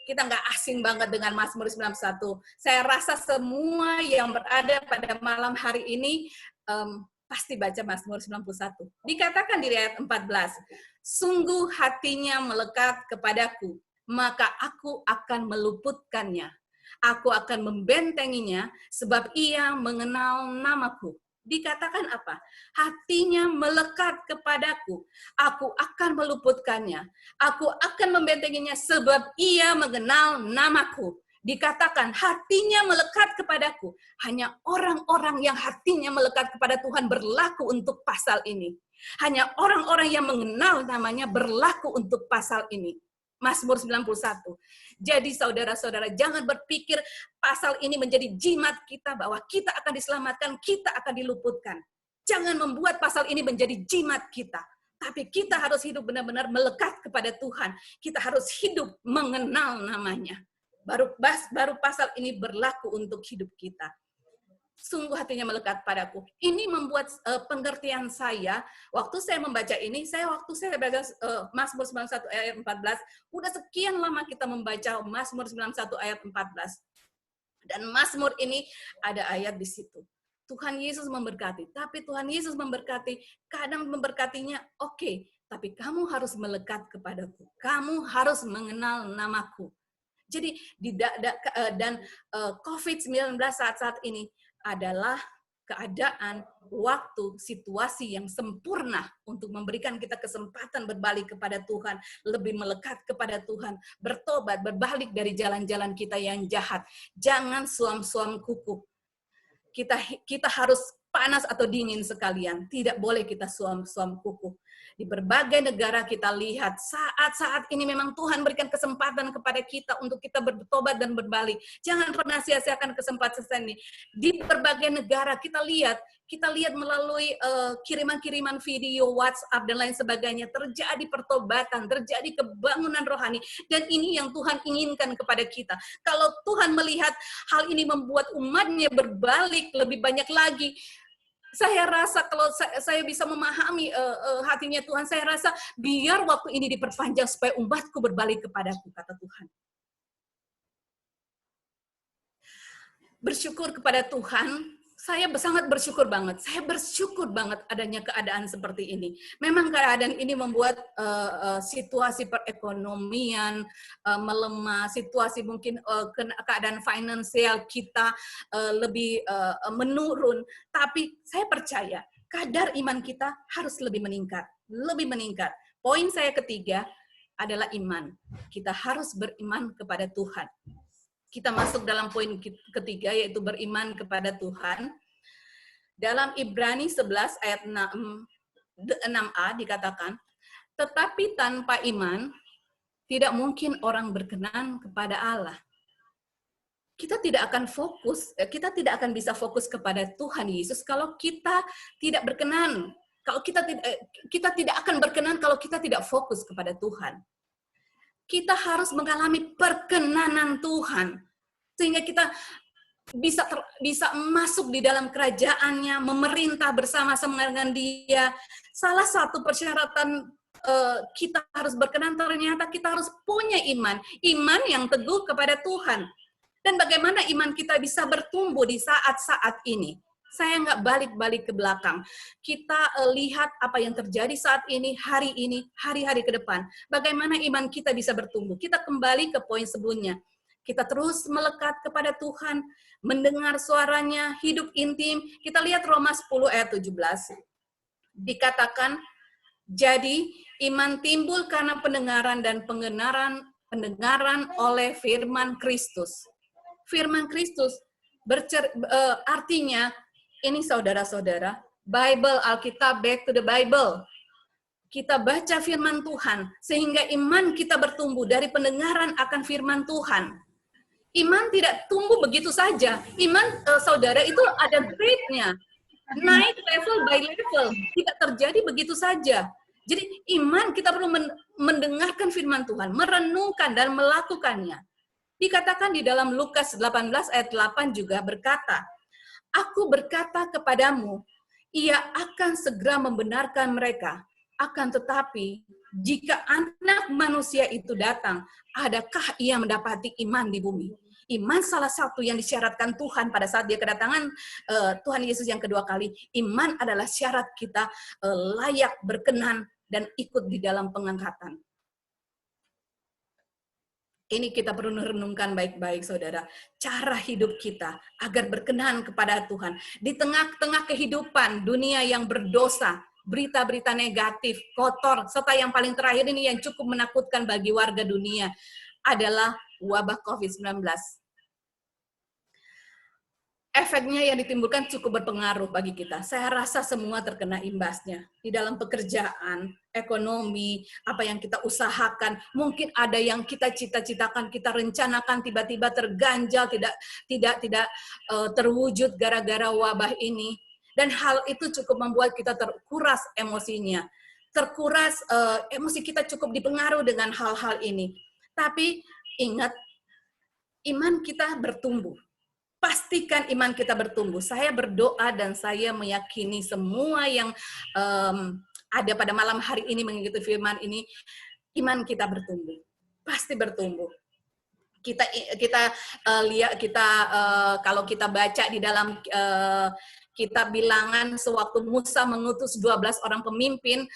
Kita nggak asing banget dengan Mazmur 91. Saya rasa semua yang berada pada malam hari ini pasti baca Mazmur 91. Dikatakan di ayat 14, sungguh hatinya melekat kepadaku, maka aku akan meluputkannya. Aku akan membentenginya sebab ia mengenal namaku. Dikatakan apa? Hatinya melekat kepadaku. Aku akan meluputkannya. Aku akan membentenginya sebab ia mengenal namaku. Dikatakan hatinya melekat kepadaku. Hanya orang-orang yang hatinya melekat kepada Tuhan berlaku untuk pasal ini. Hanya orang-orang yang mengenal namanya berlaku untuk pasal ini. Mazmur 91. Jadi saudara-saudara, jangan berpikir pasal ini menjadi jimat kita bahwa kita akan diselamatkan, kita akan diluputkan. Jangan membuat pasal ini menjadi jimat kita. Tapi kita harus hidup benar-benar melekat kepada Tuhan. Kita harus hidup mengenal namanya. Baru pasal ini berlaku untuk hidup kita. Sungguh hatinya melekat padaku. Ini membuat pengertian saya, waktu saya membaca ini, waktu saya baca Mazmur 91 ayat 14, udah sekian lama kita membaca Mazmur 91 ayat 14. Dan Mazmur ini ada ayat di situ. Tuhan Yesus memberkati, tapi Tuhan Yesus memberkati, kadang memberkatinya, oke, tapi kamu harus melekat kepadaku. Kamu harus mengenal namaku. Jadi COVID-19 saat ini adalah keadaan, waktu, situasi yang sempurna untuk memberikan kita kesempatan berbalik kepada Tuhan, lebih melekat kepada Tuhan, bertobat, berbalik dari jalan-jalan kita yang jahat. Jangan suam-suam kuku. Kita harus panas atau dingin sekalian. Tidak boleh kita suam-suam kuku. Di berbagai negara kita lihat saat-saat ini memang Tuhan berikan kesempatan kepada kita untuk kita bertobat dan berbalik. Jangan pernah sia-siakan kesempatan ini. Di berbagai negara kita lihat melalui kiriman-kiriman video, WhatsApp dan lain sebagainya, terjadi pertobatan, terjadi kebangunan rohani, dan ini yang Tuhan inginkan kepada kita. Kalau Tuhan melihat hal ini membuat umatnya berbalik lebih banyak lagi, saya rasa kalau saya bisa memahami hatinya Tuhan, saya rasa biar waktu ini diperpanjang supaya umatku berbalik kepadaku, kata Tuhan. Bersyukur kepada Tuhan, saya sangat bersyukur banget. Saya bersyukur banget adanya keadaan seperti ini. Memang keadaan ini membuat situasi perekonomian melemah, situasi mungkin keadaan finansial kita lebih menurun. Tapi saya percaya kadar iman kita harus lebih meningkat, lebih meningkat. Poin saya ketiga adalah iman. Kita harus beriman kepada Tuhan. Kita masuk dalam poin ketiga, yaitu beriman kepada Tuhan. Dalam Ibrani 11 ayat 6a dikatakan, tetapi tanpa iman, tidak mungkin orang berkenan kepada Allah. Kita tidak akan bisa fokus kepada Tuhan Yesus kalau kita tidak berkenan. Kalau kita tidak akan berkenan kalau kita tidak fokus kepada Tuhan. Kita harus mengalami perkenanan Tuhan sehingga kita bisa masuk di dalam kerajaannya, memerintah bersama-sama dengan Dia. Salah satu persyaratan kita harus berkenan, ternyata kita harus punya iman yang teguh kepada Tuhan. Dan bagaimana iman kita bisa bertumbuh di saat-saat ini? Saya nggak balik-balik ke belakang. Kita lihat apa yang terjadi saat ini, hari-hari ke depan. Bagaimana iman kita bisa bertumbuh. Kita kembali ke poin sebelumnya. Kita terus melekat kepada Tuhan, mendengar suaranya, hidup intim. Kita lihat Roma 10 ayat 17. Dikatakan, jadi iman timbul karena pendengaran dan pendengaran oleh firman Kristus. Firman Kristus artinya, ini saudara-saudara, Bible, Alkitab, back to the Bible. Kita baca firman Tuhan, sehingga iman kita bertumbuh dari pendengaran akan firman Tuhan. Iman tidak tumbuh begitu saja. Iman, saudara, itu ada grade-nya. Naik level by level. Tidak terjadi begitu saja. Jadi iman kita perlu mendengarkan firman Tuhan, merenungkan dan melakukannya. Dikatakan di dalam Lukas 18 ayat 8 juga berkata, Aku berkata kepadamu, ia akan segera membenarkan mereka. Akan tetapi, jika anak manusia itu datang, adakah ia mendapati iman di bumi? Iman salah satu yang disyaratkan Tuhan pada saat dia kedatangan Tuhan Yesus yang kedua kali. Iman adalah syarat kita layak berkenan dan ikut di dalam pengangkatan. Ini kita perlu renungkan baik-baik, saudara. Cara hidup kita agar berkenan kepada Tuhan. Di tengah-tengah kehidupan dunia yang berdosa, berita-berita negatif, kotor, serta yang paling terakhir ini yang cukup menakutkan bagi warga dunia adalah wabah COVID-19. Efeknya yang ditimbulkan cukup berpengaruh bagi kita. Saya rasa semua terkena imbasnya. Di dalam pekerjaan, ekonomi, apa yang kita usahakan, mungkin ada yang kita cita-citakan, kita rencanakan, tiba-tiba terganjal, tidak terwujud gara-gara wabah ini. Dan hal itu cukup membuat kita terkuras emosinya. Terkuras emosi kita cukup dipengaruhi dengan hal-hal ini. Tapi ingat, iman kita bertumbuh. Pastikan iman kita bertumbuh. Saya berdoa dan saya meyakini semua yang ada pada malam hari ini mengikuti firman ini, iman kita bertumbuh. Pasti bertumbuh. Kita lihat kalau kita baca di dalam Kita Bilangan sewaktu Musa mengutus 12 orang pemimpin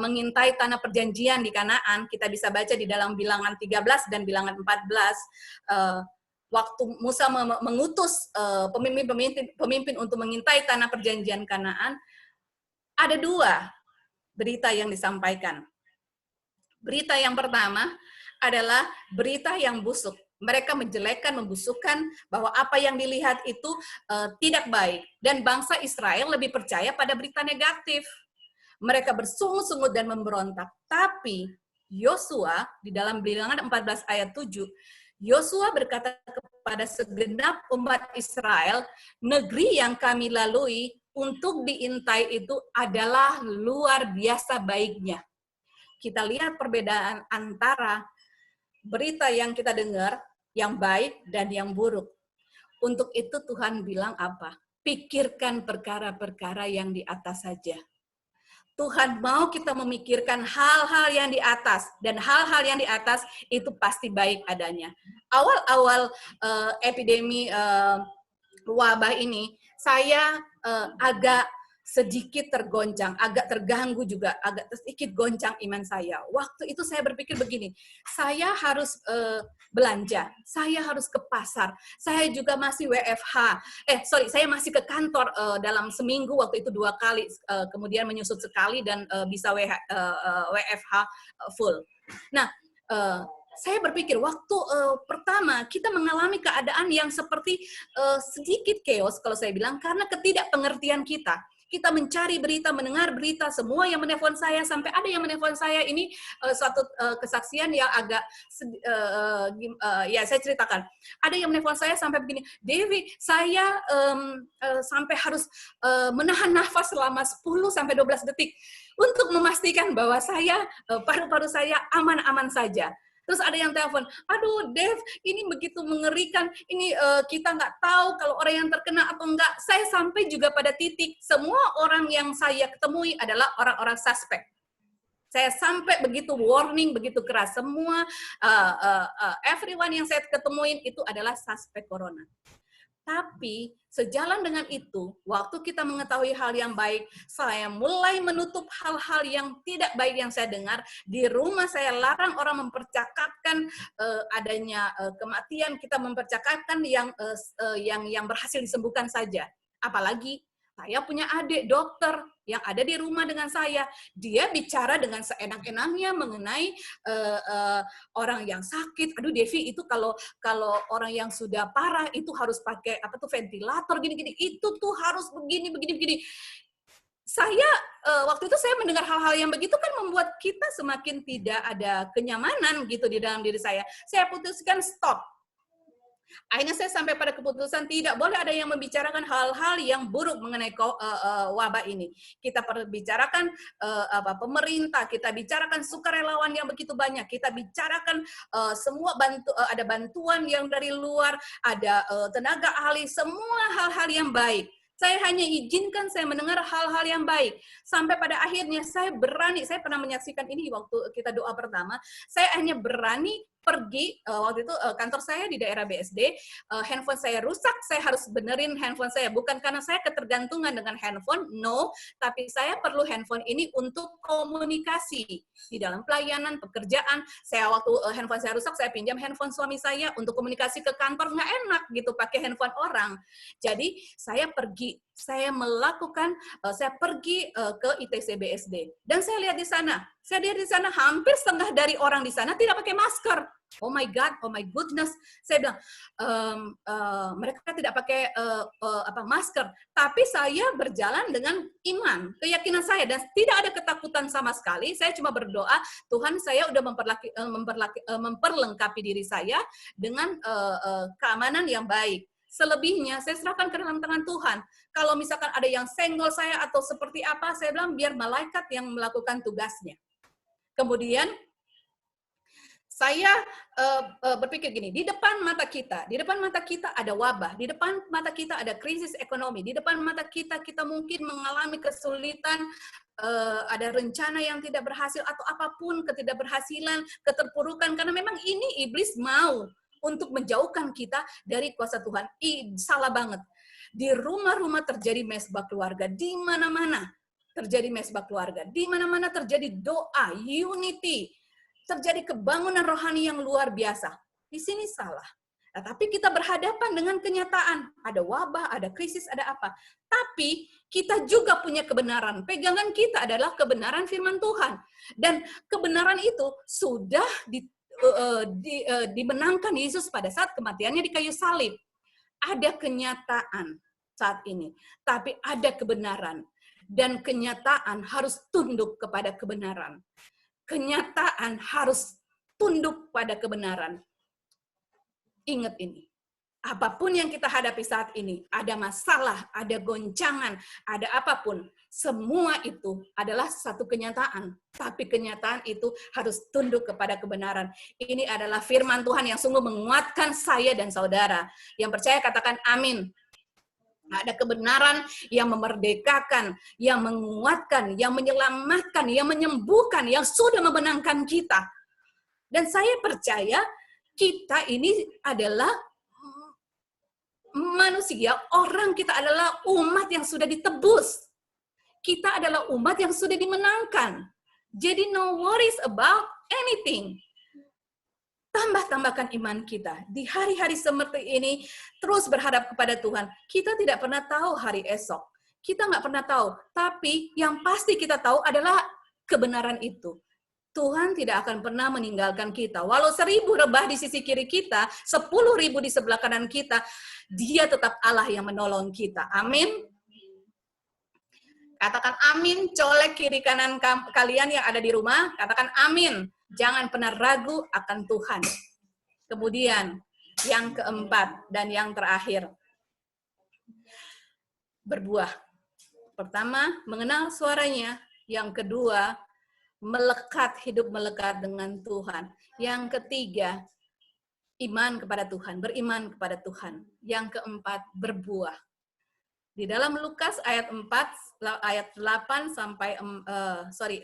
mengintai tanah perjanjian di Kanaan, kita bisa baca di dalam Bilangan 13 dan Bilangan 14, waktu Musa mengutus pemimpin untuk mengintai tanah perjanjian Kanaan, ada 2 berita yang disampaikan. Berita yang pertama adalah berita yang busuk. Mereka menjelekkan, membusukkan bahwa apa yang dilihat itu tidak baik. Dan bangsa Israel lebih percaya pada berita negatif. Mereka bersungut-sungut dan memberontak. Tapi Yosua di dalam Bilangan 14 ayat 7, Yosua berkata kepada segenap umat Israel, negeri yang kami lalui untuk diintai itu adalah luar biasa baiknya. Kita lihat perbedaan antara berita yang kita dengar, yang baik dan yang buruk. Untuk itu Tuhan bilang apa? Pikirkan perkara-perkara yang di atas saja. Tuhan mau kita memikirkan hal-hal yang di atas, dan hal-hal yang di atas itu pasti baik adanya. Awal-awal epidemi wabah ini, saya agak sedikit tergoncang, agak terganggu juga, agak sedikit goncang iman saya. Waktu itu saya berpikir begini, saya harus belanja, saya harus ke pasar, saya juga masih WFH, saya masih ke kantor dalam seminggu, waktu itu 2 kali, kemudian menyusut sekali dan bisa WFH full. Nah, saya berpikir waktu pertama kita mengalami keadaan yang seperti sedikit chaos kalau saya bilang, karena ketidakpengertian kita. Kita mencari berita, mendengar berita, semua yang menelpon saya, sampai ada yang menelpon saya, ini suatu kesaksian yang agak, ya saya ceritakan. Ada yang menelpon saya sampai begini, Devi, saya sampai harus menahan nafas selama 10-12 detik untuk memastikan bahwa saya, paru-paru saya aman-aman saja. Terus ada yang telepon, aduh Dev, ini begitu mengerikan, ini kita nggak tahu kalau orang yang terkena atau enggak. Saya sampai juga pada titik, semua orang yang saya ketemui adalah orang-orang suspek. Saya sampai begitu warning, begitu keras. Semua, everyone yang saya ketemuin itu adalah suspek corona. Tapi sejalan dengan itu, waktu kita mengetahui hal yang baik, saya mulai menutup hal-hal yang tidak baik yang saya dengar. Di rumah saya larang orang mempercakapkan adanya kematian, kita mempercakapkan yang berhasil disembuhkan saja. Apalagi saya punya adik dokter yang ada di rumah dengan saya. Dia bicara dengan seenak-enaknya mengenai orang yang sakit. Aduh Devi, itu kalau orang yang sudah parah itu harus pakai ventilator gini-gini. Itu tuh harus begini. Saya waktu itu saya mendengar hal-hal yang begitu kan membuat kita semakin tidak ada kenyamanan gitu di dalam diri saya. Saya putuskan stop. Akhirnya saya sampai pada keputusan tidak boleh ada yang membicarakan hal-hal yang buruk mengenai wabah ini. Kita bicarakan pemerintah, kita bicarakan sukarelawan yang begitu banyak, kita bicarakan semua ada bantuan yang dari luar, ada tenaga ahli, semua hal-hal yang baik. Saya hanya izinkan saya mendengar hal-hal yang baik. Sampai pada akhirnya saya berani, saya pernah menyaksikan ini waktu kita doa pertama, saya hanya berani pergi, waktu itu kantor saya di daerah BSD, handphone saya rusak, saya harus benerin handphone saya. Bukan karena saya ketergantungan dengan handphone, no, tapi saya perlu handphone ini untuk komunikasi. Di dalam pelayanan, pekerjaan, saya waktu handphone saya rusak, saya pinjam handphone suami saya untuk komunikasi ke kantor, nggak enak gitu pakai handphone orang. Jadi saya pergi, saya pergi ke ITC BSD. Dan saya lihat di sana hampir setengah dari orang di sana tidak pakai masker. Oh my God, oh my goodness. Saya bilang, mereka tidak pakai masker. Tapi saya berjalan dengan iman, keyakinan saya. Dan tidak ada ketakutan sama sekali. Saya cuma berdoa, Tuhan saya udah memperlengkapi diri saya dengan keamanan yang baik. Selebihnya saya serahkan ke dalam tangan Tuhan. Kalau misalkan ada yang senggol saya atau seperti apa, saya bilang biar malaikat yang melakukan tugasnya. Kemudian saya berpikir gini, di depan mata kita ada wabah, di depan mata kita ada krisis ekonomi, di depan mata kita mungkin mengalami kesulitan, ada rencana yang tidak berhasil atau apapun, ketidakberhasilan, keterpurukan, karena memang ini iblis mau untuk menjauhkan kita dari kuasa Tuhan. Salah banget. Di rumah-rumah terjadi mesbah keluarga, di mana-mana terjadi mesbah keluarga, di mana-mana terjadi doa, unity, terjadi kebangunan rohani yang luar biasa. Di sini salah. Nah, tapi kita berhadapan dengan kenyataan, ada wabah, ada krisis, ada apa. Tapi kita juga punya kebenaran. Pegangan kita adalah kebenaran firman Tuhan. Dan kebenaran itu sudah dimenangkan Yesus pada saat kematiannya di kayu salib. Ada kenyataan saat ini, tapi ada kebenaran. Dan kenyataan harus tunduk kepada kebenaran. Kenyataan harus tunduk pada kebenaran. Ingat ini, apapun yang kita hadapi saat ini, ada masalah, ada goncangan, ada apapun, semua itu adalah satu kenyataan. Tapi kenyataan itu harus tunduk kepada kebenaran. Ini adalah firman Tuhan yang sungguh menguatkan saya dan saudara. Yang percaya katakan amin. Ada kebenaran yang memerdekakan, yang menguatkan, yang menyelamatkan, yang menyembuhkan, yang sudah memenangkan kita. Dan saya percaya kita ini adalah manusia, orang, kita adalah umat yang sudah ditebus. Kita adalah umat yang sudah dimenangkan. Jadi no worries about anything. Tambahkan iman kita. Di hari-hari seperti ini, terus berharap kepada Tuhan. Kita tidak pernah tahu hari esok. Kita nggak pernah tahu. Tapi yang pasti kita tahu adalah kebenaran itu. Tuhan tidak akan pernah meninggalkan kita. Walau 1000 rebah di sisi kiri kita, 10.000 di sebelah kanan kita, Dia tetap Allah yang menolong kita. Amin. Katakan amin, colek kiri kanan kalian yang ada di rumah. Katakan amin. Jangan pernah ragu akan Tuhan. Kemudian, yang keempat dan yang terakhir. Berbuah. Pertama, mengenal suaranya. Yang kedua, hidup melekat dengan Tuhan. Yang ketiga, iman kepada Tuhan, beriman kepada Tuhan. Yang keempat, berbuah. Di dalam Lukas ayat 8 sampai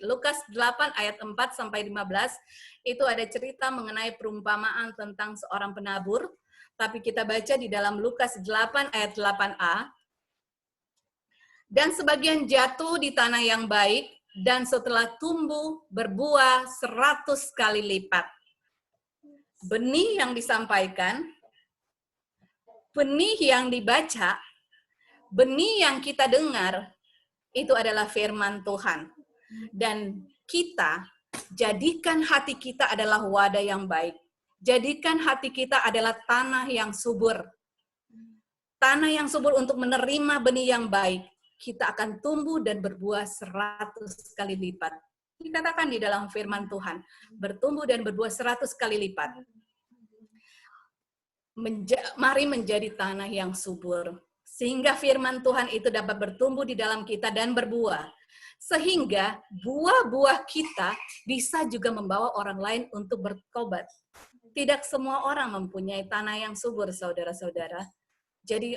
Lukas 8 ayat 4 sampai 15 itu ada cerita mengenai perumpamaan tentang seorang penabur. Tapi kita baca di dalam Lukas 8 ayat 8a. Dan sebagian jatuh di tanah yang baik, dan setelah tumbuh berbuah 100 kali lipat. Benih yang disampaikan, benih yang dibaca, benih yang kita dengar, itu adalah firman Tuhan. Dan kita, jadikan hati kita adalah wadah yang baik. Jadikan hati kita adalah tanah yang subur. Tanah yang subur untuk menerima benih yang baik. Kita akan tumbuh dan berbuah 100 kali lipat. Dikatakan di dalam firman Tuhan, bertumbuh dan berbuah 100 kali lipat. Mari menjadi tanah yang subur. Sehingga firman Tuhan itu dapat bertumbuh di dalam kita dan berbuah. Sehingga buah-buah kita bisa juga membawa orang lain untuk bertobat. Tidak semua orang mempunyai tanah yang subur, saudara-saudara. Jadi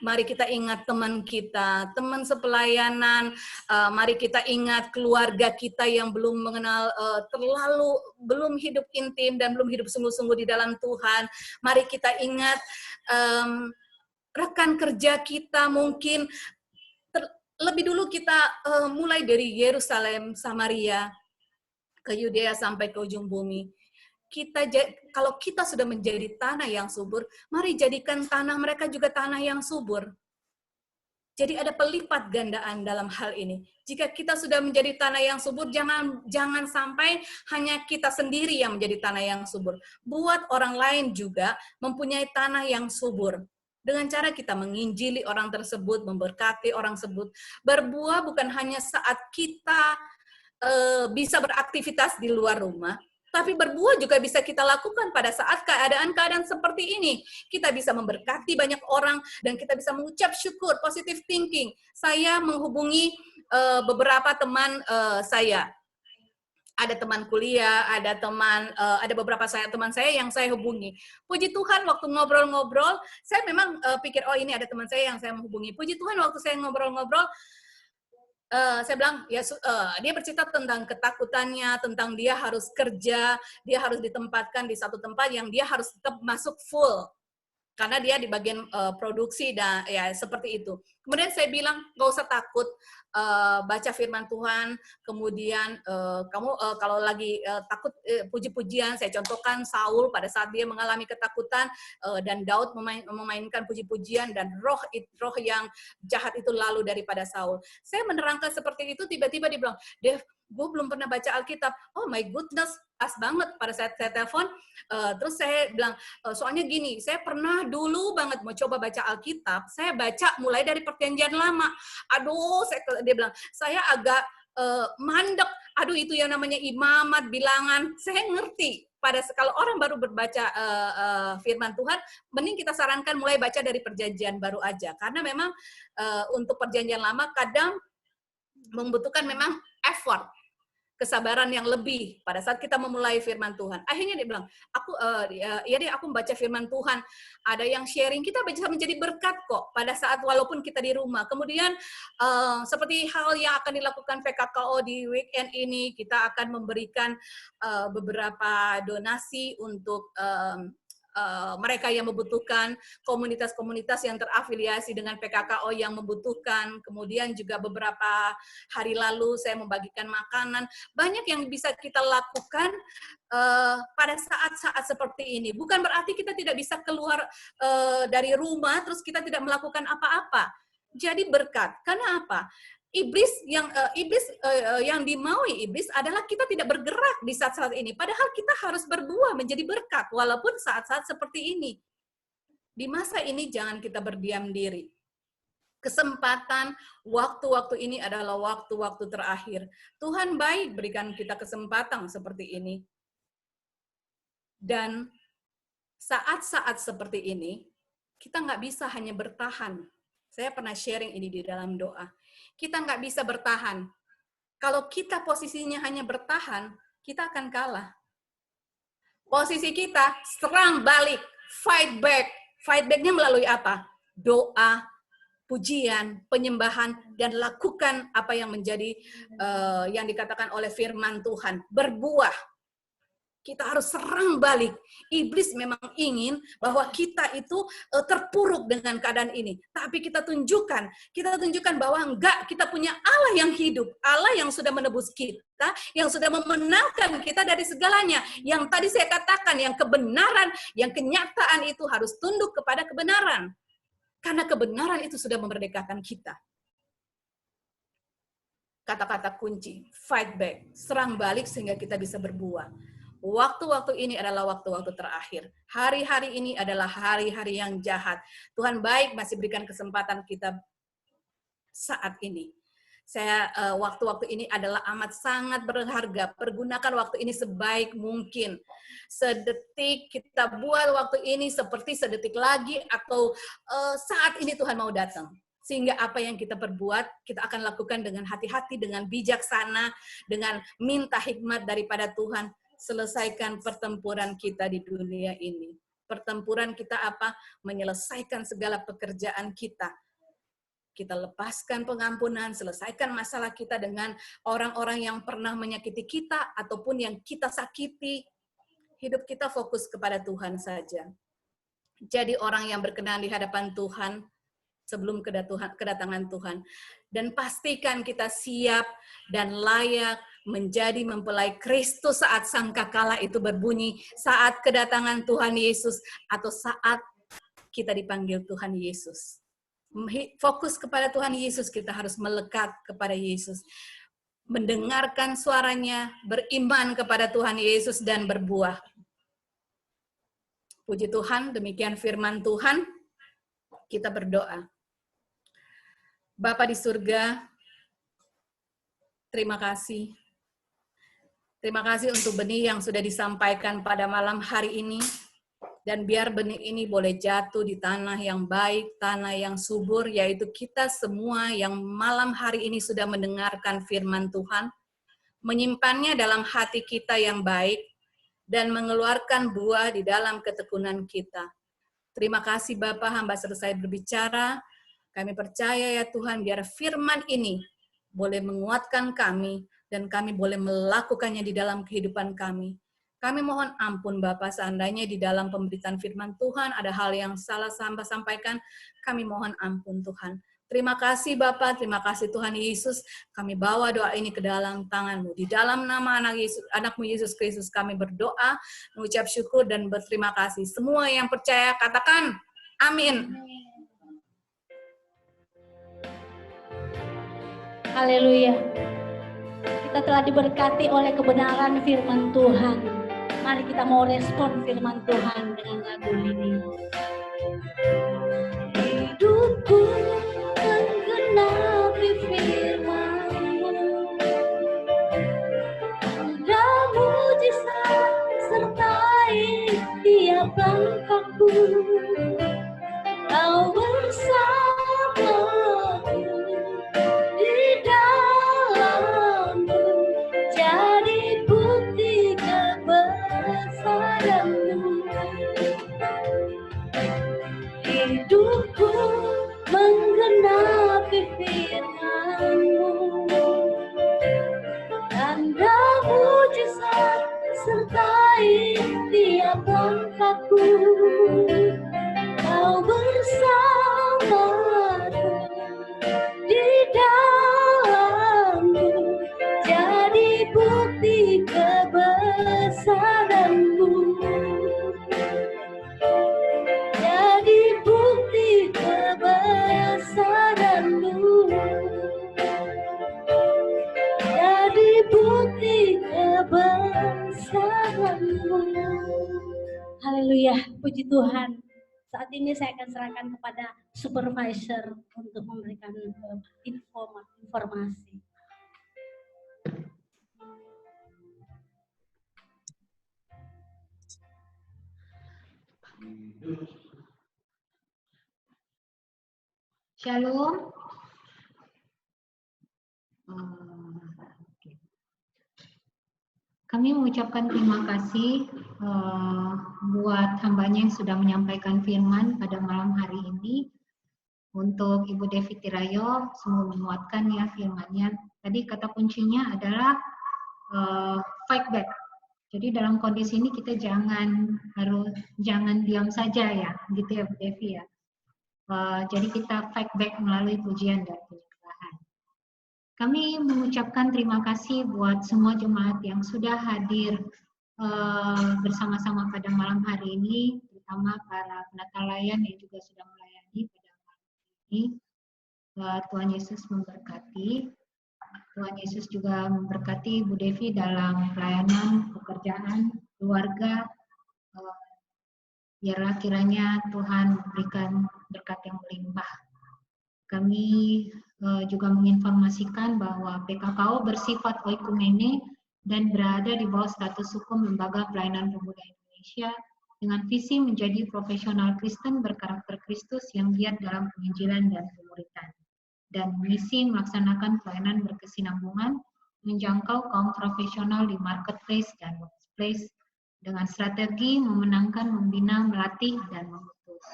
mari kita ingat teman kita, teman sepelayanan, mari kita ingat keluarga kita yang belum mengenal, belum hidup intim dan belum hidup sungguh-sungguh di dalam Tuhan. Mari kita ingat rekan kerja kita mungkin, lebih dulu kita mulai dari Yerusalem, Samaria, ke Yudea sampai ke ujung bumi. Kalau kita sudah menjadi tanah yang subur, mari jadikan tanah mereka juga tanah yang subur. Jadi ada pelipat gandaan dalam hal ini. Jika kita sudah menjadi tanah yang subur, jangan sampai hanya kita sendiri yang menjadi tanah yang subur. Buat orang lain juga mempunyai tanah yang subur. Dengan cara kita menginjili orang tersebut, memberkati orang tersebut. Berbuah bukan hanya saat kita bisa beraktivitas di luar rumah, tapi berbuah juga bisa kita lakukan pada saat keadaan-keadaan seperti ini. Kita bisa memberkati banyak orang dan kita bisa mengucap syukur, positive thinking. Saya menghubungi beberapa teman saya. Ada teman kuliah, ada beberapa teman saya yang saya hubungi. Puji Tuhan waktu ngobrol-ngobrol, saya memang pikir, oh ini ada teman saya yang saya menghubungi. Puji Tuhan waktu saya ngobrol-ngobrol, saya bilang, dia bercerita tentang ketakutannya, tentang dia harus kerja, dia harus ditempatkan di satu tempat yang dia harus tetap masuk full. karena dia di bagian produksi dan ya seperti itu. Kemudian saya bilang nggak usah takut baca firman Tuhan. Kemudian kamu kalau lagi takut puji-pujian, saya contohkan Saul pada saat dia mengalami ketakutan dan Daud memainkan puji-pujian dan roh yang jahat itu lalu daripada Saul. Saya menerangkan seperti itu, tiba-tiba dia bilang, Dev, gue belum pernah baca Alkitab. Oh my goodness, pas banget pada saat saya telepon. Terus saya bilang, soalnya gini, saya pernah dulu banget mau coba baca Alkitab, saya baca mulai dari Perjanjian Lama. Aduh, dia bilang, saya agak mandek. Aduh, itu yang namanya imamat, bilangan. Saya ngerti. Kalau orang baru berbaca firman Tuhan, mending kita sarankan mulai baca dari Perjanjian Baru aja. Karena memang untuk Perjanjian Lama kadang membutuhkan memang effort, kesabaran yang lebih pada saat kita memulai firman Tuhan. Akhirnya dia bilang, aku membaca firman Tuhan, ada yang sharing, kita bisa menjadi berkat kok pada saat walaupun kita di rumah. Kemudian seperti hal yang akan dilakukan PKKO di weekend ini, kita akan memberikan beberapa donasi untuk mereka yang membutuhkan, komunitas-komunitas yang terafiliasi dengan PKKO yang membutuhkan. Kemudian juga beberapa hari lalu saya membagikan makanan. Banyak yang bisa kita lakukan pada saat-saat seperti ini. Bukan berarti kita tidak bisa keluar dari rumah terus kita tidak melakukan apa-apa. Jadi berkat. Karena apa? Iblis yang dimaui iblis adalah kita tidak bergerak di saat-saat ini. Padahal kita harus berbuah menjadi berkat walaupun saat-saat seperti ini. Di masa ini jangan kita berdiam diri. Kesempatan waktu-waktu ini adalah waktu-waktu terakhir. Tuhan baik berikan kita kesempatan seperti ini. Dan saat-saat seperti ini kita nggak bisa hanya bertahan. Saya pernah sharing ini di dalam doa. Kita nggak bisa bertahan. Kalau kita posisinya hanya bertahan, kita akan kalah. Posisi kita serang balik, fight back. Fight back-nya melalui apa? Doa, pujian, penyembahan, dan lakukan apa yang menjadi yang dikatakan oleh firman Tuhan. Berbuah. Kita harus serang balik. Iblis memang ingin bahwa kita itu terpuruk dengan keadaan ini. Tapi kita tunjukkan bahwa enggak, kita punya Allah yang hidup. Allah yang sudah menebus kita, yang sudah memenangkan kita dari segalanya. Yang tadi saya katakan, yang kebenaran, yang kenyataan itu harus tunduk kepada kebenaran. Karena kebenaran itu sudah memerdekakan kita. Kata-kata kunci, fight back, serang balik sehingga kita bisa berbuah. Waktu-waktu ini adalah waktu-waktu terakhir. Hari-hari ini adalah hari-hari yang jahat. Tuhan baik masih berikan kesempatan kita saat ini. Waktu-waktu ini adalah amat sangat berharga. Pergunakan waktu ini sebaik mungkin. Sedetik kita buat waktu ini seperti sedetik lagi atau saat ini Tuhan mau datang. Sehingga apa yang kita perbuat, kita akan lakukan dengan hati-hati, dengan bijaksana, dengan minta hikmat daripada Tuhan. Selesaikan pertempuran kita di dunia ini. Pertempuran kita apa? Menyelesaikan segala pekerjaan kita. Kita lepaskan pengampunan, selesaikan masalah kita dengan orang-orang yang pernah menyakiti kita ataupun yang kita sakiti. Hidup kita fokus kepada Tuhan saja. Jadi orang yang berkenan di hadapan Tuhan sebelum kedatangan Tuhan. Dan pastikan kita siap dan layak menjadi mempelai Kristus saat sangkakala itu berbunyi, saat kedatangan Tuhan Yesus, atau saat kita dipanggil Tuhan Yesus. Fokus kepada Tuhan Yesus, kita harus melekat kepada Yesus. Mendengarkan suaranya, beriman kepada Tuhan Yesus, dan berbuah. Puji Tuhan, demikian firman Tuhan. Kita berdoa. Bapa di surga, terima kasih. Terima kasih untuk benih yang sudah disampaikan pada malam hari ini. Dan biar benih ini boleh jatuh di tanah yang baik, tanah yang subur, yaitu kita semua yang malam hari ini sudah mendengarkan firman Tuhan, menyimpannya dalam hati kita yang baik, dan mengeluarkan buah di dalam ketekunan kita. Terima kasih Bapa, hamba selesai berbicara. Kami percaya ya Tuhan, biar firman ini boleh menguatkan kami, dan kami boleh melakukannya di dalam kehidupan kami. Kami mohon ampun Bapa, seandainya di dalam pemberitaan firman Tuhan ada hal yang salah sampaikan, kami mohon ampun Tuhan. Terima kasih Bapa, terima kasih Tuhan Yesus. Kami bawa doa ini ke dalam tangan-Mu. Di dalam nama anak-Mu Yesus Kristus kami berdoa, mengucap syukur dan berterima kasih. Semua yang percaya katakan amin. Haleluya. Kita telah diberkati oleh kebenaran firman Tuhan. Mari kita mau respon firman Tuhan dengan lagu ini. Hidupku menggenapi firman-Mu, tanda mujizat sertai tiap langkahku. Kau bersamaku di dalamku, jadi bukti kebesaran-Mu. Hidupku menggenapi firman-Mu, tanda mujizat sertai tiap langkahku. Kau bersamaku di dalamku, jadi bukti kebesaran-Mu. Jadi bukti kebesaran-Mu. Jadi bukti kebesaran-Mu. Haleluya, puji Tuhan. Saat ini saya akan serahkan kepada supervisor untuk memberikan informasi. Shalom. Kami mengucapkan terima kasih buat hambanya yang sudah menyampaikan firman pada malam hari ini. Untuk Ibu Devi Tirayo, semua menguatkan ya firmannya. Tadi kata kuncinya adalah fight back. Jadi dalam kondisi ini kita jangan diam saja ya, gitu ya Bu Devi ya. Jadi kita fight back melalui pujian dan penyembahan. Kami mengucapkan terima kasih buat semua jemaat yang sudah hadir bersama-sama pada malam hari ini, terutama para penata layan yang juga sudah melayani pada malam ini. Tuhan Yesus memberkati. Tuhan Yesus juga memberkati Bu Devi dalam pelayanan, pekerjaan, keluarga. Biarlah kiranya Tuhan memberikan berkat yang melimpah. Kami juga menginformasikan bahwa PKKO bersifat oikumene dan berada di bawah status hukum Lembaga Pelayanan Pemuda Indonesia dengan visi menjadi profesional Kristen berkarakter Kristus yang giat dalam penginjilan dan pemuritan, dan misi melaksanakan pelayanan berkesinambungan menjangkau kaum profesional di marketplace dan workplace dengan strategi memenangkan, membina, melatih, dan memutus.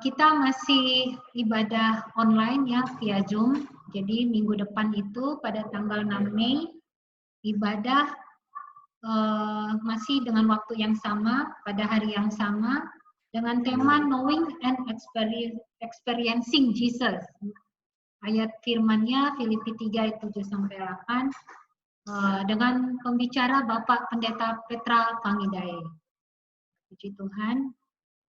Kita masih ibadah online ya via Zoom. Jadi minggu depan itu pada tanggal 6 Mei ibadah masih dengan waktu yang sama, pada hari yang sama, dengan tema Knowing and Experiencing Jesus. Ayat firmannya Filipi 3 ayat 7-8 dengan pembicara Bapak Pendeta Petra Pangidae. Puji Tuhan.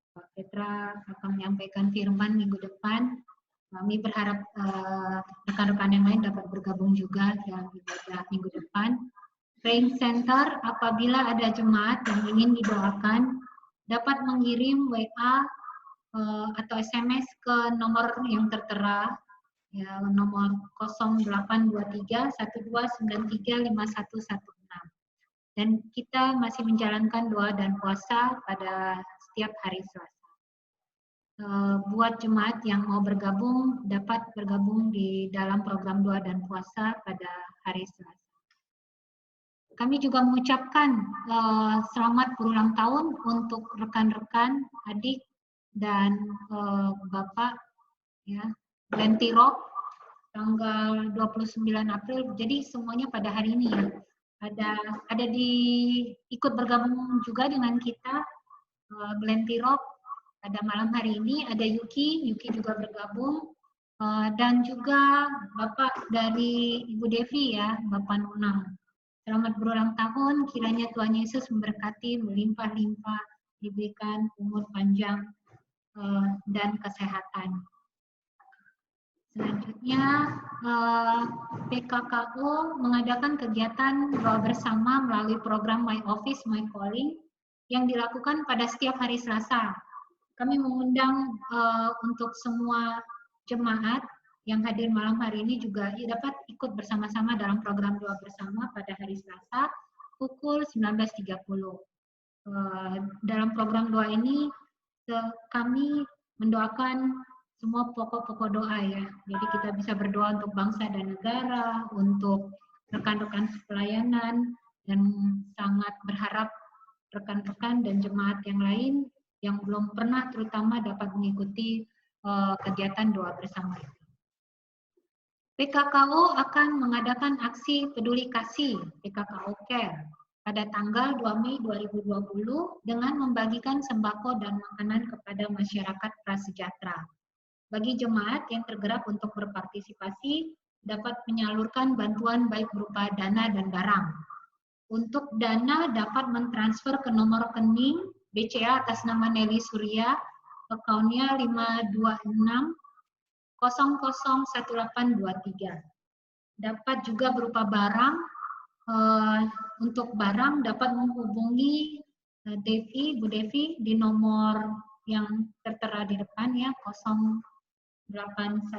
Pak Petra akan menyampaikan firman minggu depan. Kami berharap rekan-rekan yang lain dapat bergabung juga dalam ibadah minggu depan. Praying Center, apabila ada jemaat yang ingin didoakan, dapat mengirim WA atau SMS ke nomor yang tertera, ya, nomor 0823 1293 5116. Dan kita masih menjalankan doa dan puasa pada setiap hari Selasa. Buat jemaat yang mau bergabung, dapat bergabung di dalam program doa dan puasa pada hari Selasa. Kami juga mengucapkan selamat berulang tahun untuk rekan-rekan, adik, dan Bapak ya, Lenti Rock, tanggal 29 April. Jadi semuanya pada hari ini ya. ada ikut bergabung juga dengan kita Glenn Tirop pada malam hari ini, ada Yuki juga bergabung, dan juga Bapak dari Ibu Devi ya, Bapak Nunang. Selamat berulang tahun, kiranya Tuhan Yesus memberkati, melimpah-limpah, diberikan umur panjang dan kesehatan. Selanjutnya, PKKO mengadakan kegiatan doa bersama melalui program My Office, My Calling yang dilakukan pada setiap hari Selasa. Kami mengundang untuk semua jemaat yang hadir malam hari ini juga dapat ikut bersama-sama dalam program doa bersama pada hari Selasa pukul 19.30. Dalam program doa ini kami mendoakan semua pokok-pokok doa ya. Jadi kita bisa berdoa untuk bangsa dan negara, untuk rekan-rekan pelayanan, dan sangat berharap rekan-rekan dan jemaat yang lain yang belum pernah terutama dapat mengikuti kegiatan doa bersama itu. PKKO akan mengadakan aksi peduli kasih PKKO Care pada tanggal 2 Mei 2020 dengan membagikan sembako dan makanan kepada masyarakat prasejahtera. Bagi jemaat yang tergerak untuk berpartisipasi dapat menyalurkan bantuan baik berupa dana dan barang. Untuk dana dapat mentransfer ke nomor rekening BCA atas nama Nelly Surya, akunnya 526 001823. Dapat juga berupa barang. Untuk barang dapat menghubungi Bu Devi di nomor yang tertera di depan ya, 0812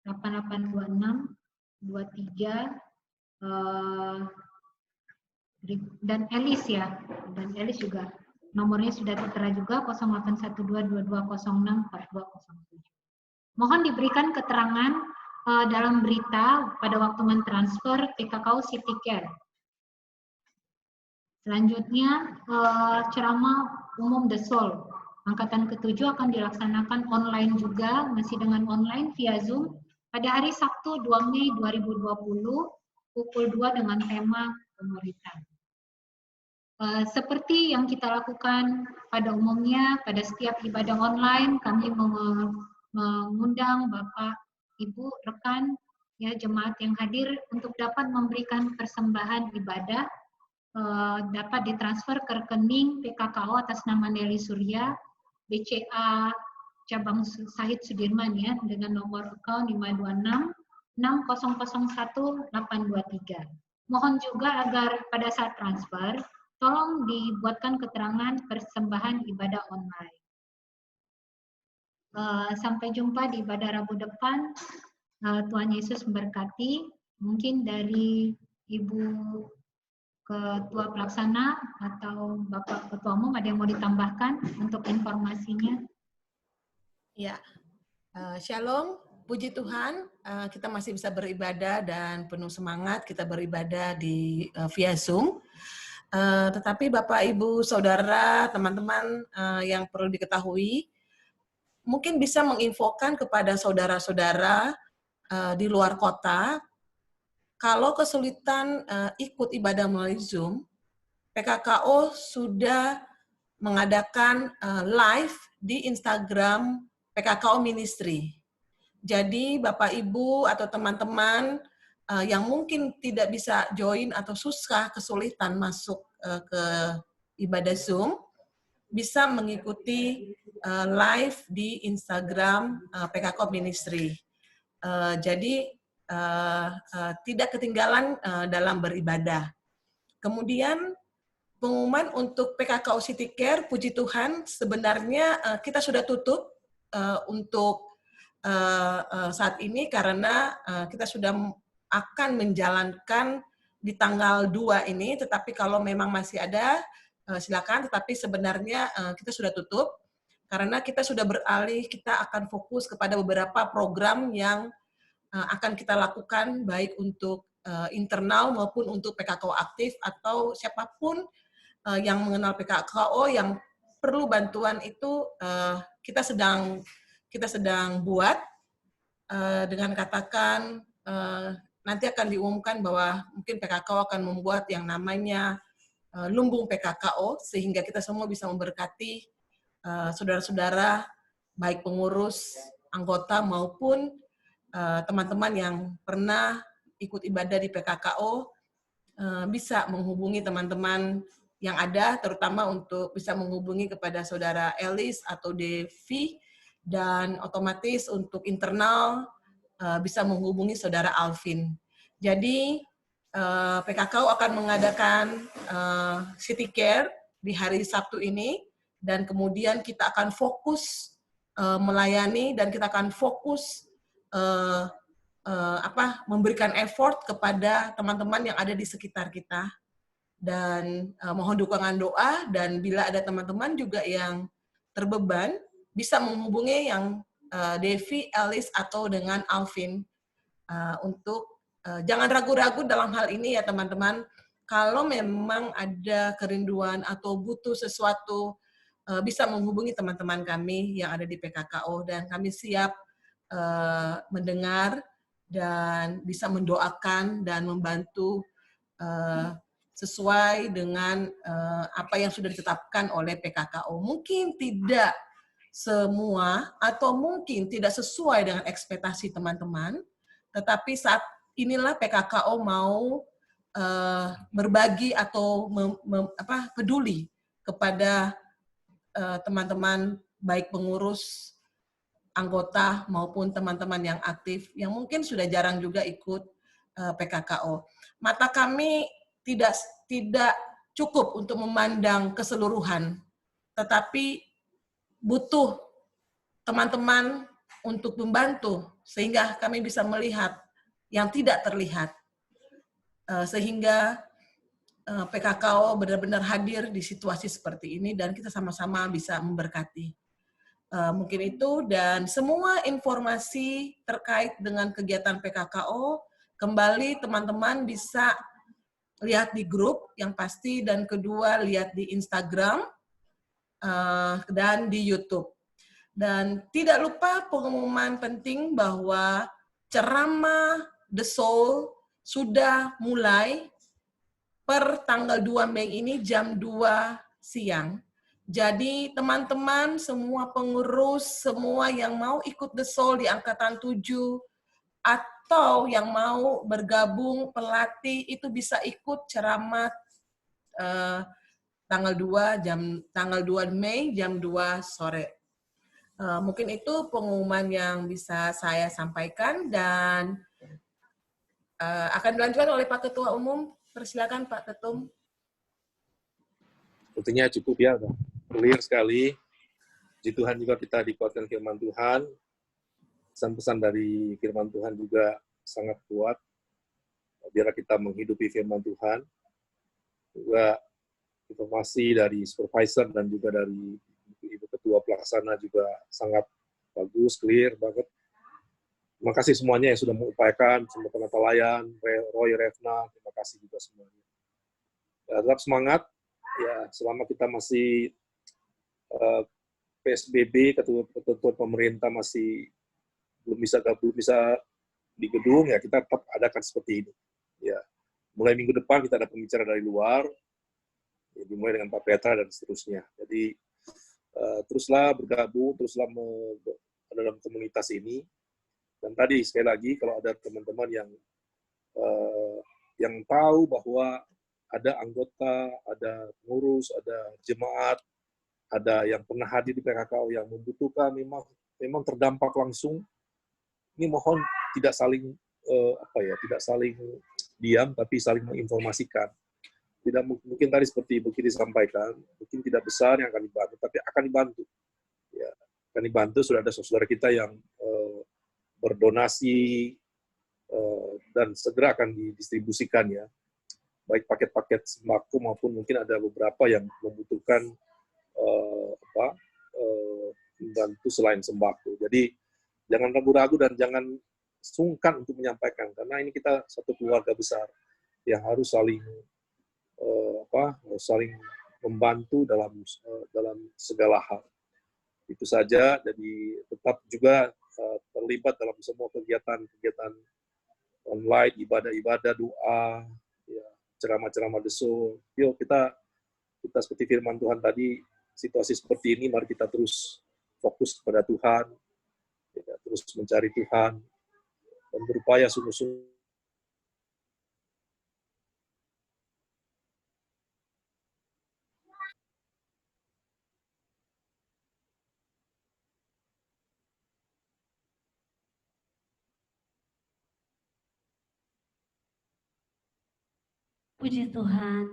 8826 23 dan Elis ya, dan Elis juga nomornya sudah tertera juga 081222064207. Mohon diberikan keterangan dalam berita pada waktu mentransfer PKKO City Care. Selanjutnya ceramah umum The Soul angkatan ke-7 akan dilaksanakan online juga, masih dengan online via Zoom pada hari Sabtu 2 Mei 2020 pukul 2 dengan tema pemuritan. Seperti yang kita lakukan pada umumnya pada setiap ibadah online, kami mengundang Bapak, Ibu, rekan, ya jemaat yang hadir untuk dapat memberikan persembahan ibadah, dapat ditransfer ke rekening PKKO atas nama Nelly Surya, BCA cabang Sahid Sudirman ya, dengan nomor account 526 6001 823. Mohon juga agar pada saat transfer tolong dibuatkan keterangan persembahan ibadah online. Sampai jumpa di ibadah Rabu depan. Tuhan Yesus memberkati. Mungkin dari Ibu Ketua Pelaksana atau Bapak Ketua Umum ada yang mau ditambahkan untuk informasinya? Ya, Shalom, puji Tuhan, kita masih bisa beribadah dan penuh semangat kita beribadah di via Zoom. Tetapi Bapak, Ibu, Saudara, teman-teman yang perlu diketahui, mungkin bisa menginfokan kepada saudara-saudara di luar kota, kalau kesulitan ikut ibadah melalui Zoom, PKKO sudah mengadakan live di Instagram PKKO Ministry. Jadi Bapak, Ibu, atau teman-teman yang mungkin tidak bisa join atau susah kesulitan masuk ke ibadah Zoom, bisa mengikuti live di Instagram PKKO Ministry. Jadi tidak ketinggalan dalam beribadah. Kemudian pengumuman untuk PKKO City Care, puji Tuhan, sebenarnya kita sudah tutup untuk saat ini karena kita sudah akan menjalankan di tanggal 2 ini, tetapi kalau memang masih ada, silakan, tetapi sebenarnya kita sudah tutup karena kita sudah beralih, kita akan fokus kepada beberapa program yang akan kita lakukan baik untuk internal maupun untuk PKKO aktif atau siapapun yang mengenal PKKO yang perlu bantuan itu kita sedang buat dengan katakan nanti akan diumumkan bahwa mungkin PKKO akan membuat yang namanya lumbung PKKO, sehingga kita semua bisa memberkati saudara-saudara, baik pengurus, anggota, maupun teman-teman yang pernah ikut ibadah di PKKO, bisa menghubungi teman-teman yang ada, terutama untuk bisa menghubungi kepada saudara Elis atau Devi, dan otomatis untuk internal bisa menghubungi saudara Alvin. Jadi PKKO akan mengadakan City Care di hari Sabtu ini, dan kemudian kita akan fokus melayani, dan kita akan fokus memberikan effort kepada teman-teman yang ada di sekitar kita. Dan mohon dukungan doa, dan bila ada teman-teman juga yang terbeban, bisa menghubungi yang Devi, Elis, atau dengan Alvin untuk jangan ragu-ragu dalam hal ini ya teman-teman. Kalau memang ada kerinduan atau butuh sesuatu, bisa menghubungi teman-teman kami yang ada di PKKO, dan kami siap mendengar dan bisa mendoakan dan membantu sesuai dengan apa yang sudah ditetapkan oleh PKKO. Mungkin tidak semua atau mungkin tidak sesuai dengan ekspektasi teman-teman, tetapi saat inilah PKKO mau berbagi atau peduli kepada teman-teman, baik pengurus, anggota, maupun teman-teman yang aktif, yang mungkin sudah jarang juga ikut PKKO. Mata kami tidak cukup untuk memandang keseluruhan, tetapi butuh teman-teman untuk membantu, sehingga kami bisa melihat yang tidak terlihat. Sehingga PKKO benar-benar hadir di situasi seperti ini, dan kita sama-sama bisa memberkati. Mungkin itu, dan semua informasi terkait dengan kegiatan PKKO, kembali teman-teman bisa lihat di grup yang pasti, dan kedua lihat di Instagram dan di YouTube. Dan tidak lupa pengumuman penting bahwa ceramah The Soul sudah mulai per tanggal 2 Mei ini jam 2 siang. Jadi teman-teman, semua pengurus, semua yang mau ikut The Soul di Angkatan 7, atau yang mau bergabung pelatih, itu bisa ikut ceramah tanggal 2 Mei jam 2 sore. Mungkin itu pengumuman yang bisa saya sampaikan, dan akan dilanjutkan oleh Pak Ketua Umum. Persilakan Pak Ketum. Tentunya cukup ya, clear sekali. Puji Tuhan juga kita dikuatkan firman Tuhan. Pesan-pesan dari firman Tuhan juga sangat kuat. Biar kita menghidupi firman Tuhan. Juga informasi dari supervisor dan juga dari Ibu Ketua Pelaksana juga sangat bagus, clear banget. Terima kasih semuanya yang sudah mengupayakan, semua penata layan, Roy, Revna, terima kasih juga semuanya. Ya, tetap semangat, ya selama kita masih PSBB, ketentuan pemerintah masih belum bisa di gedung, ya kita tetap adakan seperti ini. Ya, mulai minggu depan kita ada pembicara dari luar, ya, dimulai dengan Pak Petra dan seterusnya. Jadi teruslah bergabung, teruslah dalam komunitas ini. Dan tadi sekali lagi kalau ada teman-teman yang tahu bahwa ada anggota, ada pengurus, ada jemaat, ada yang pernah hadir di PKKO yang membutuhkan, memang terdampak langsung, ini mohon tidak saling diam, tapi saling menginformasikan. Tidak mungkin tadi seperti Ibu Kiri sampaikan, mungkin tidak besar yang akan dibantu, tapi akan dibantu. Ya, akan dibantu, sudah ada saudara kita yang berdonasi dan segera akan didistribusikan ya, baik paket-paket sembako maupun mungkin ada beberapa yang membutuhkan membantu selain sembako. Jadi jangan ragu-ragu dan jangan sungkan untuk menyampaikan, karena ini kita satu keluarga besar yang harus saling membantu dalam segala hal. Itu saja. Jadi tetap juga terlibat dalam semua kegiatan online, ibadah-ibadah, doa, ya, ceramah-ceramah desul. Yuk kita seperti firman Tuhan tadi, situasi seperti ini, mari kita terus fokus kepada Tuhan, ya, terus mencari Tuhan, dan berupaya sungguh-sungguh. Puji Tuhan,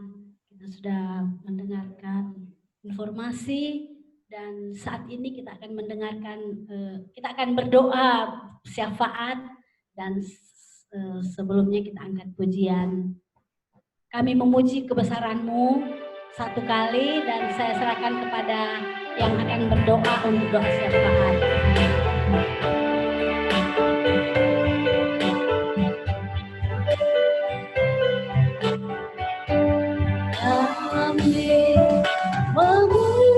kita sudah mendengarkan informasi dan saat ini kita akan mendengarkan, kita akan berdoa syafaat dan sebelumnya kita angkat pujian. Kami memuji kebesaran-Mu satu kali dan saya serahkan kepada yang akan berdoa untuk doa syafaat. Kami memuji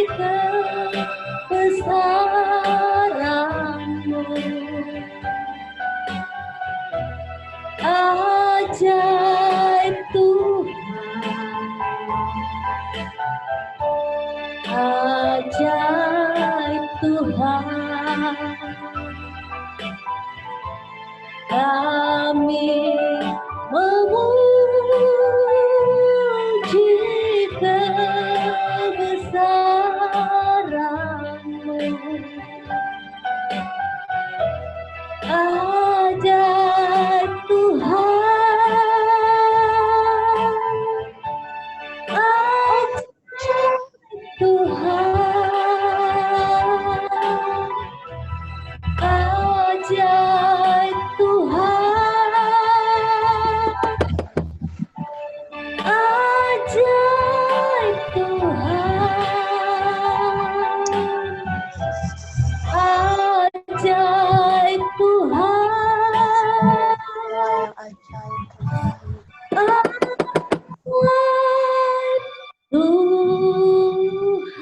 kebesaran-Mu, ajaib Tuhan, ajaib Tuhan. Kami memuji kebesaran-Mu, ajaib Tuhan, ajaib Tuhan, ajaib Tuhan, ajaib Tuhan, ajaib Tuhan, ajaib Tuhan.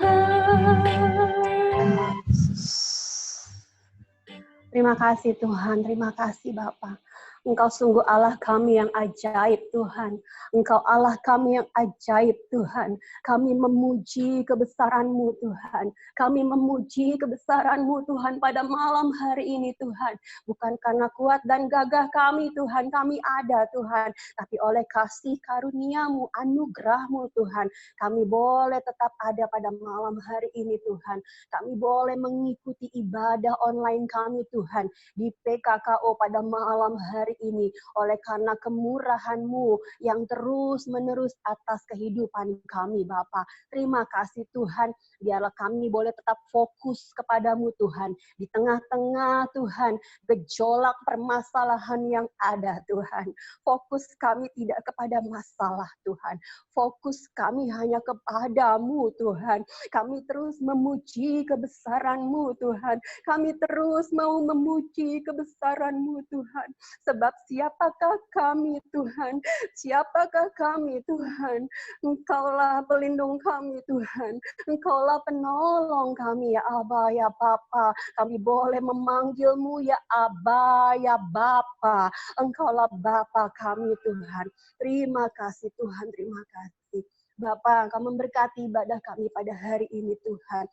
Terima kasih Tuhan, terima kasih Bapa. Engkau sungguh Allah kami yang ajaib Tuhan. Engkau Allah kami yang ajaib Tuhan. Kami memuji kebesaran-Mu Tuhan. Kami memuji kebesaran-Mu Tuhan pada malam hari ini Tuhan. Bukan karena kuat dan gagah kami Tuhan, kami ada Tuhan. Tapi oleh kasih karunia-Mu, anugerah-Mu Tuhan. Kami boleh tetap ada pada malam hari ini Tuhan. Kami boleh mengikuti ibadah online kami Tuhan. Di PKKO pada malam hari ini oleh karena kemurahan-Mu yang terus-menerus atas kehidupan kami Bapa. Terima kasih Tuhan, biarlah kami boleh tetap fokus kepadamu Tuhan. Di tengah-tengah Tuhan, gejolak permasalahan yang ada Tuhan. Fokus kami tidak kepada masalah Tuhan. Fokus kami hanya kepadamu Tuhan. Kami terus memuji kebesaran-Mu Tuhan. Kami terus mau memuji kebesaran-Mu Tuhan. Sebab siapakah kami Tuhan? Siapakah kami Tuhan? Engkaulah pelindung kami Tuhan. Engkaulah penolong kami ya Aba ya Bapa. Kami boleh memanggil-Mu ya Aba ya Bapa. Engkaulah Bapa kami Tuhan. Terima kasih Tuhan, terima kasih. Bapa, Engkau memberkati ibadah kami pada hari ini Tuhan.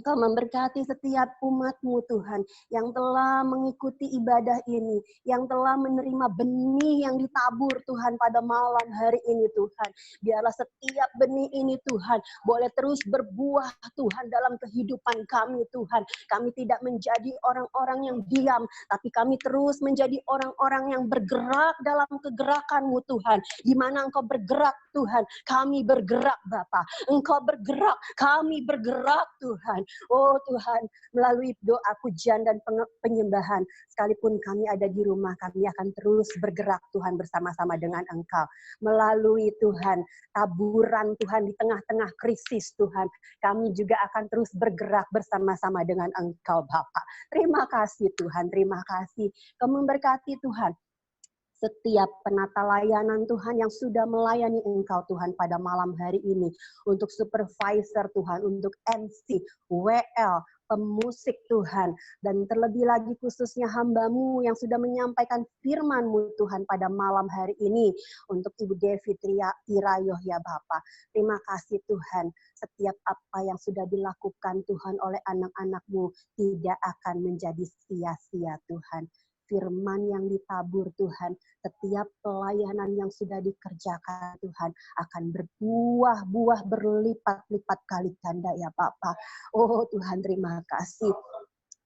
Engkau memberkati setiap umat-Mu Tuhan yang telah mengikuti ibadah ini, yang telah menerima benih yang ditabur Tuhan pada malam hari ini Tuhan. Biarlah setiap benih ini Tuhan boleh terus berbuah Tuhan dalam kehidupan kami Tuhan. Kami tidak menjadi orang-orang yang diam, tapi kami terus menjadi orang-orang yang bergerak dalam kegerakan-Mu Tuhan. Di mana Engkau bergerak Tuhan, kami bergerak Bapa. Engkau bergerak, kami bergerak Tuhan. Oh Tuhan, melalui doa pujian dan penyembahan, sekalipun kami ada di rumah, kami akan terus bergerak Tuhan bersama-sama dengan Engkau. Melalui Tuhan, taburan Tuhan di tengah-tengah krisis Tuhan, kami juga akan terus bergerak bersama-sama dengan Engkau Bapa. Terima kasih Tuhan, terima kasih. Kau memberkati Tuhan setiap penata layanan Tuhan yang sudah melayani Engkau Tuhan pada malam hari ini. Untuk supervisor Tuhan, untuk MC, WL, pemusik Tuhan, dan terlebih lagi khususnya hamba-Mu yang sudah menyampaikan firman-Mu Tuhan pada malam hari ini untuk Ibu Devi Tirayoh ya Bapa. Terima kasih Tuhan, setiap apa yang sudah dilakukan Tuhan oleh anak-anak-Mu tidak akan menjadi sia-sia Tuhan. Firman yang ditabur Tuhan, setiap pelayanan yang sudah dikerjakan Tuhan akan berbuah-buah berlipat-lipat kali ganda ya Bapa. Oh Tuhan, terima kasih.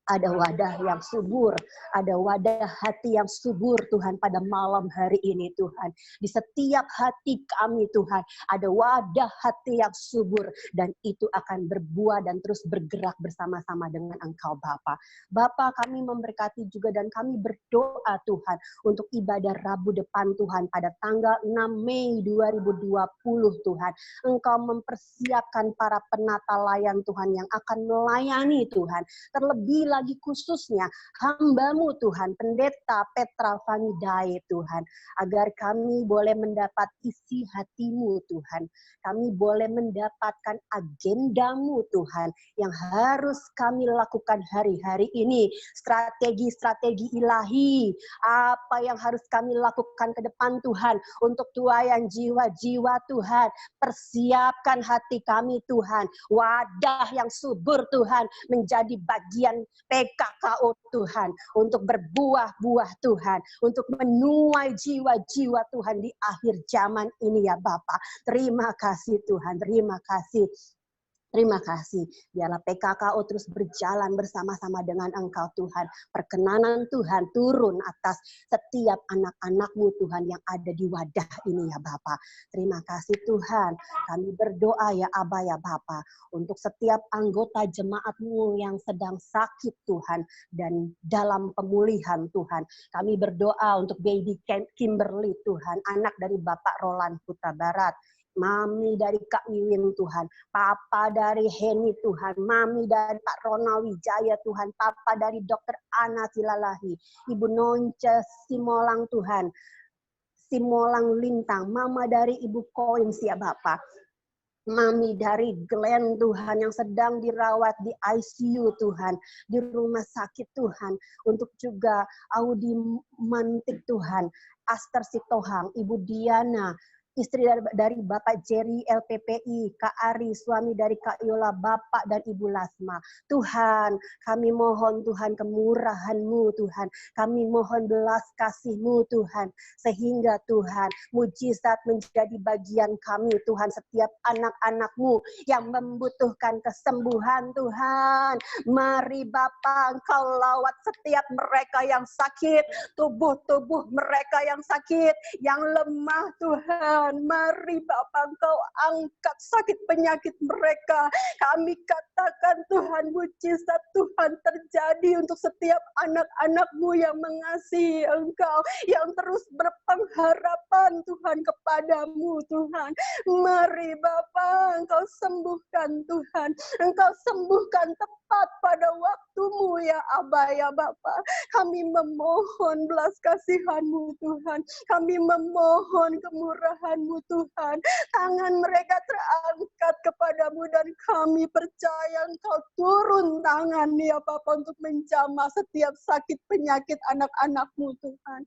Ada wadah yang subur, ada wadah hati yang subur Tuhan pada malam hari ini Tuhan. Di setiap hati kami Tuhan, ada wadah hati yang subur dan itu akan berbuah dan terus bergerak bersama-sama dengan Engkau Bapa. Bapa, kami memberkati juga dan kami berdoa Tuhan untuk ibadah Rabu depan Tuhan pada tanggal 6 Mei 2020 Tuhan. Engkau mempersiapkan para penata layan Tuhan yang akan melayani Tuhan. Terlebih lagi khususnya hamba-Mu Tuhan, Pendeta Petra Famidae Tuhan, agar kami boleh mendapat isi hati-Mu Tuhan. Kami boleh mendapatkan agenda-Mu Tuhan yang harus kami lakukan hari-hari ini. Strategi-strategi ilahi, apa yang harus kami lakukan ke depan Tuhan untuk tuayan jiwa-jiwa Tuhan. Persiapkan hati kami Tuhan, wadah yang subur Tuhan menjadi bagian PKKO Tuhan, untuk berbuah-buah Tuhan, untuk menuai jiwa-jiwa Tuhan di akhir zaman ini ya Bapa. Terima kasih Tuhan, terima kasih. Terima kasih. Biarlah PKKO terus berjalan bersama-sama dengan Engkau Tuhan. Perkenanan Tuhan turun atas setiap anak-anak-Mu Tuhan yang ada di wadah ini ya Bapa. Terima kasih Tuhan. Kami berdoa ya Aba ya Bapa. Untuk setiap anggota jemaat-Mu yang sedang sakit Tuhan. Dan dalam pemulihan Tuhan. Kami berdoa untuk baby Kimberly Tuhan. Anak dari Bapak Roland Huta Barat. Mami dari Kak Wiwin Tuhan, Papa dari Heni Tuhan, Mami dari Pak Ronald Wijaya Tuhan, Papa dari Dr. Ana Silalahi, Ibu Nonce Simolang Tuhan, Simolang Lintang, Mama dari Ibu Koins ya Bapak. Mami dari Glenn Tuhan yang sedang dirawat di ICU Tuhan, di rumah sakit Tuhan, untuk juga Audi Mantik Tuhan, Aster Sitohang, Ibu Diana, istri dari Bapak Jerry LPPI, Kak Ari, suami dari Kak Yola, Bapak dan Ibu Lasma. Tuhan, kami mohon Tuhan kemurahan-Mu Tuhan. Kami mohon belas kasih-Mu Tuhan. Sehingga Tuhan, mujizat menjadi bagian kami Tuhan. Setiap anak-anak-Mu yang membutuhkan kesembuhan Tuhan. Mari Bapa, Engkau lawat setiap mereka yang sakit. Tubuh-tubuh mereka yang sakit, yang lemah Tuhan. Mari Bapa, Engkau angkat sakit penyakit mereka. Kami katakan Tuhan, mujizat Tuhan terjadi untuk setiap anak-anak-Mu yang mengasihi Engkau, yang terus berpengharapan Tuhan kepadamu Tuhan. Mari Bapa, Engkau sembuhkan Tuhan. Engkau sembuhkan tepat pada waktu-Mu ya Aba ya Bapa. Kami memohon belas kasihan-Mu Tuhan. Kami memohon kemurahan-Mu Tuhan. Tangan mereka terangkat kepadamu dan kami percaya Engkau turun tangan ya Bapa untuk menjamah setiap sakit penyakit anak-anak-Mu Tuhan.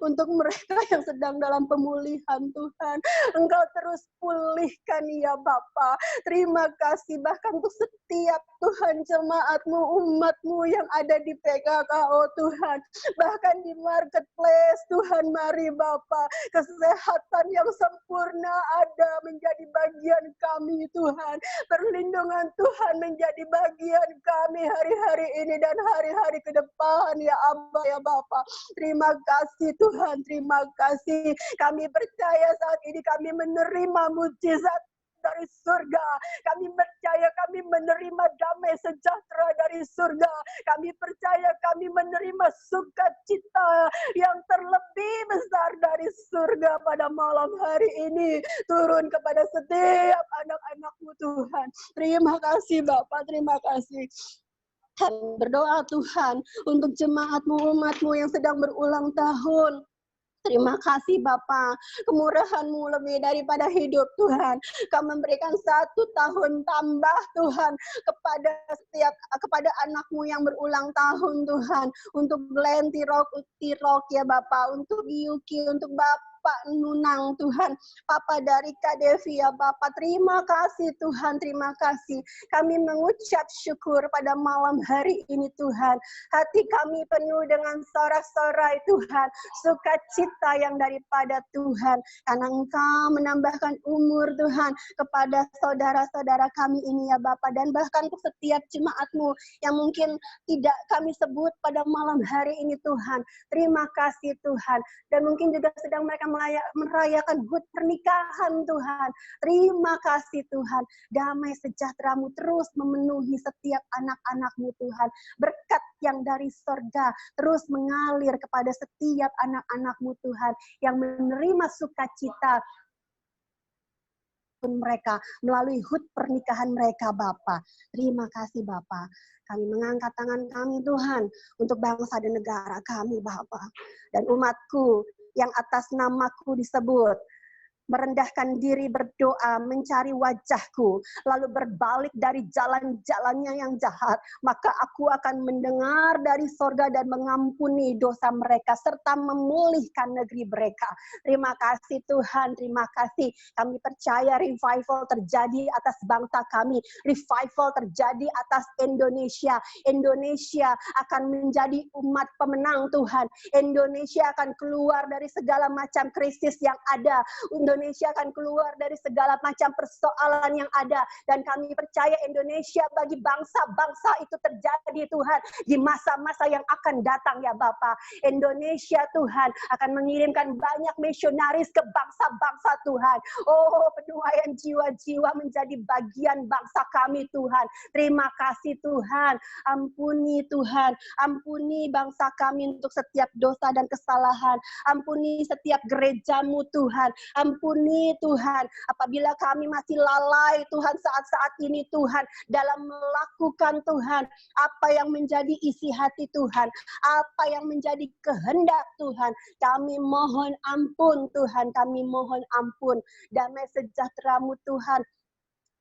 Untuk mereka yang sedang dalam pemulihan Tuhan, Engkau terus pulihkan ya Bapa. Terima kasih bahkan untuk setiap Tuhan jemaat-Mu, umat-Mu yang ada di PKKO Tuhan. Bahkan di marketplace Tuhan, mari Bapa, kesehatan yang sempurna ada menjadi bagian kami Tuhan. Perlindungan Tuhan menjadi bagian kami hari-hari ini dan hari-hari ke depan ya Aba ya Bapa. Terima kasih Tuhan, terima kasih. Kami percaya saat ini kami menerima mujizat dari surga. Kami percaya kami menerima damai sejahtera dari surga. Kami percaya kami menerima sukacita yang terlebih besar dari surga pada malam hari ini. Turun kepada setiap anak-anak-Mu Tuhan. Terima kasih Bapak, terima kasih. Kami berdoa Tuhan untuk jemaat-Mu, umat-Mu yang sedang berulang tahun. Terima kasih Bapa, kemurahan-Mu lebih daripada hidup Tuhan. Kau memberikan 1 tahun tambah Tuhan kepada anak-Mu yang berulang tahun Tuhan. Untuk Glenn, Tirok ya Bapa, untuk Yuki, untuk Bapak Nunang Tuhan. Papa dari Kak Devi ya Bapak, terima kasih Tuhan, terima kasih. Kami mengucap syukur pada malam hari ini Tuhan. Hati kami penuh dengan sorak-sorai Tuhan, sukacita yang daripada Tuhan. Karena Engkau menambahkan umur Tuhan kepada saudara-saudara kami ini ya Bapak. Dan bahkan untuk setiap jemaat-Mu yang mungkin tidak kami sebut pada malam hari ini Tuhan. Terima kasih Tuhan. Dan mungkin juga sedang mereka merayakan HUT pernikahan Tuhan. Terima kasih Tuhan. Damai sejahtera-Mu terus memenuhi setiap anak-anak-Mu Tuhan. Berkat yang dari surga terus mengalir kepada setiap anak-anak-Mu Tuhan yang menerima sukacita pun mereka melalui HUT pernikahan mereka Bapa. Terima kasih Bapa. Kami mengangkat tangan kami Tuhan untuk bangsa dan negara kami Bapa. Dan umat-Ku yang atas nama-Ku disebut, merendahkan diri berdoa, mencari wajah-Ku, lalu berbalik dari jalan-jalannya yang jahat, maka Aku akan mendengar dari sorga dan mengampuni dosa mereka, serta memulihkan negeri mereka. Terima kasih Tuhan, terima kasih. Kami percaya revival terjadi atas bangsa kami, revival terjadi atas Indonesia. Indonesia akan menjadi umat pemenang Tuhan. Indonesia akan keluar dari segala macam krisis yang ada. Indonesia akan keluar dari segala macam persoalan yang ada. Dan kami percaya Indonesia bagi bangsa-bangsa itu terjadi Tuhan di masa-masa yang akan datang ya Bapa. Indonesia Tuhan akan mengirimkan banyak misionaris ke bangsa-bangsa Tuhan. Oh, penuaian jiwa-jiwa menjadi bagian bangsa kami Tuhan. Terima kasih Tuhan. Ampuni Tuhan. Ampuni bangsa kami untuk setiap dosa dan kesalahan. Ampuni setiap gereja-Mu Tuhan. Ampuni Tuhan, apabila kami masih lalai Tuhan saat-saat ini Tuhan, dalam melakukan Tuhan, apa yang menjadi isi hati Tuhan, apa yang menjadi kehendak Tuhan, kami mohon ampun Tuhan, kami mohon ampun. Damai sejahtera-Mu Tuhan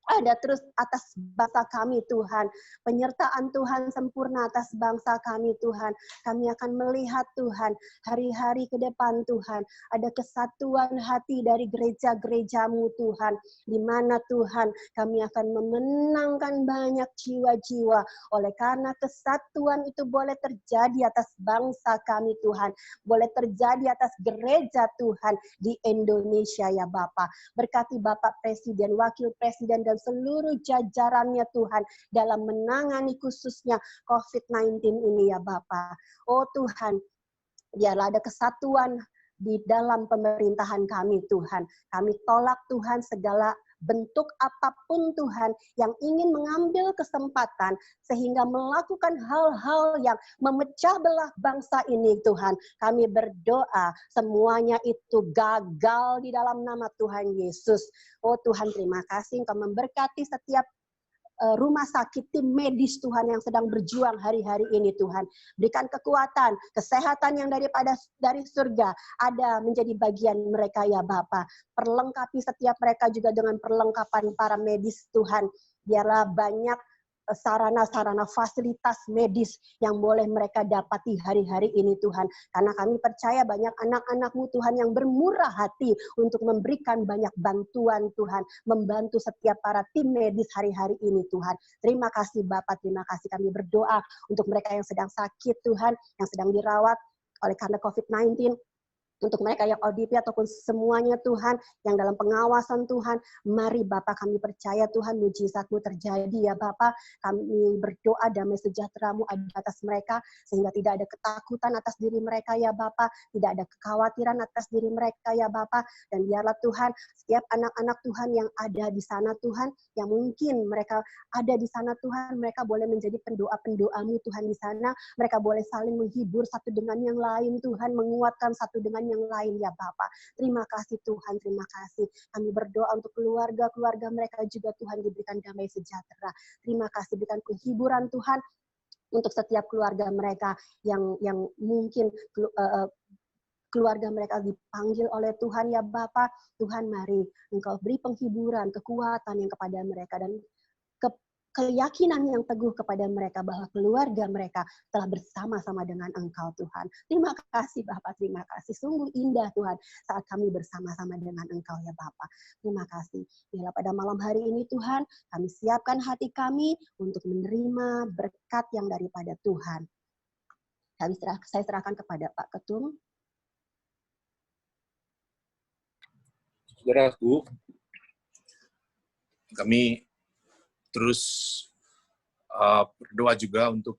ada terus atas bangsa kami Tuhan. Penyertaan Tuhan sempurna atas bangsa kami Tuhan. Kami akan melihat Tuhan hari-hari ke depan Tuhan. Ada kesatuan hati dari gereja-gereja-Mu Tuhan. Di mana Tuhan kami akan memenangkan banyak jiwa-jiwa. Oleh karena kesatuan itu boleh terjadi atas bangsa kami Tuhan. Boleh terjadi atas gereja Tuhan di Indonesia ya Bapa. Berkati Bapak Presiden, Wakil Presiden, dan seluruh jajarannya Tuhan dalam menangani khususnya COVID-19 ini ya Bapa. Oh Tuhan, biarlah ada kesatuan di dalam pemerintahan kami Tuhan. Kami tolak Tuhan segala bentuk apapun Tuhan yang ingin mengambil kesempatan sehingga melakukan hal-hal yang memecah belah bangsa ini Tuhan. Kami berdoa semuanya itu gagal di dalam nama Tuhan Yesus. Oh Tuhan, terima kasih Engkau memberkati setiap rumah sakit, tim medis Tuhan yang sedang berjuang hari-hari ini Tuhan. Berikan kekuatan, kesehatan yang dari surga ada menjadi bagian mereka ya Bapa. Perlengkapi setiap mereka juga dengan perlengkapan para medis Tuhan. Biarlah banyak sarana-sarana fasilitas medis yang boleh mereka dapati hari-hari ini Tuhan. Karena kami percaya banyak anak-anak-Mu Tuhan yang bermurah hati untuk memberikan banyak bantuan Tuhan. Membantu setiap para tim medis hari-hari ini Tuhan. Terima kasih Bapak, terima kasih. Kami berdoa untuk mereka yang sedang sakit Tuhan, yang sedang dirawat oleh karena COVID-19. Untuk mereka yang ODP ataupun semuanya Tuhan, yang dalam pengawasan Tuhan, mari Bapak kami percaya Tuhan mujizat-Mu terjadi ya Bapak. Kami berdoa damai sejahtera-Mu ada atas mereka, sehingga tidak ada ketakutan atas diri mereka ya Bapak, tidak ada kekhawatiran atas diri mereka ya Bapak. Dan biarlah Tuhan, setiap anak-anak Tuhan yang ada di sana Tuhan, yang mungkin mereka ada di sana Tuhan, mereka boleh menjadi pendoa-pendoa-Mu Tuhan di sana, mereka boleh saling menghibur satu dengan yang lain Tuhan, menguatkan satu dengan yang lain ya Bapak. Terima kasih Tuhan, terima kasih. Kami berdoa untuk keluarga-keluarga mereka juga Tuhan diberikan damai sejahtera. Terima kasih, berikan penghiburan Tuhan untuk setiap keluarga mereka yang mungkin keluarga mereka dipanggil oleh Tuhan ya Bapa. Tuhan mari Engkau beri penghiburan, kekuatan yang kepada mereka dan keyakinan yang teguh kepada mereka bahwa keluarga mereka telah bersama-sama dengan Engkau Tuhan. Terima kasih Bapak, terima kasih. Sungguh indah Tuhan saat kami bersama-sama dengan Engkau ya Bapak. Terima kasih. Biarlah pada malam hari ini Tuhan, kami siapkan hati kami untuk menerima berkat yang daripada Tuhan. Saya serahkan kepada Pak Ketum. Saudaraku, kami terus berdoa juga untuk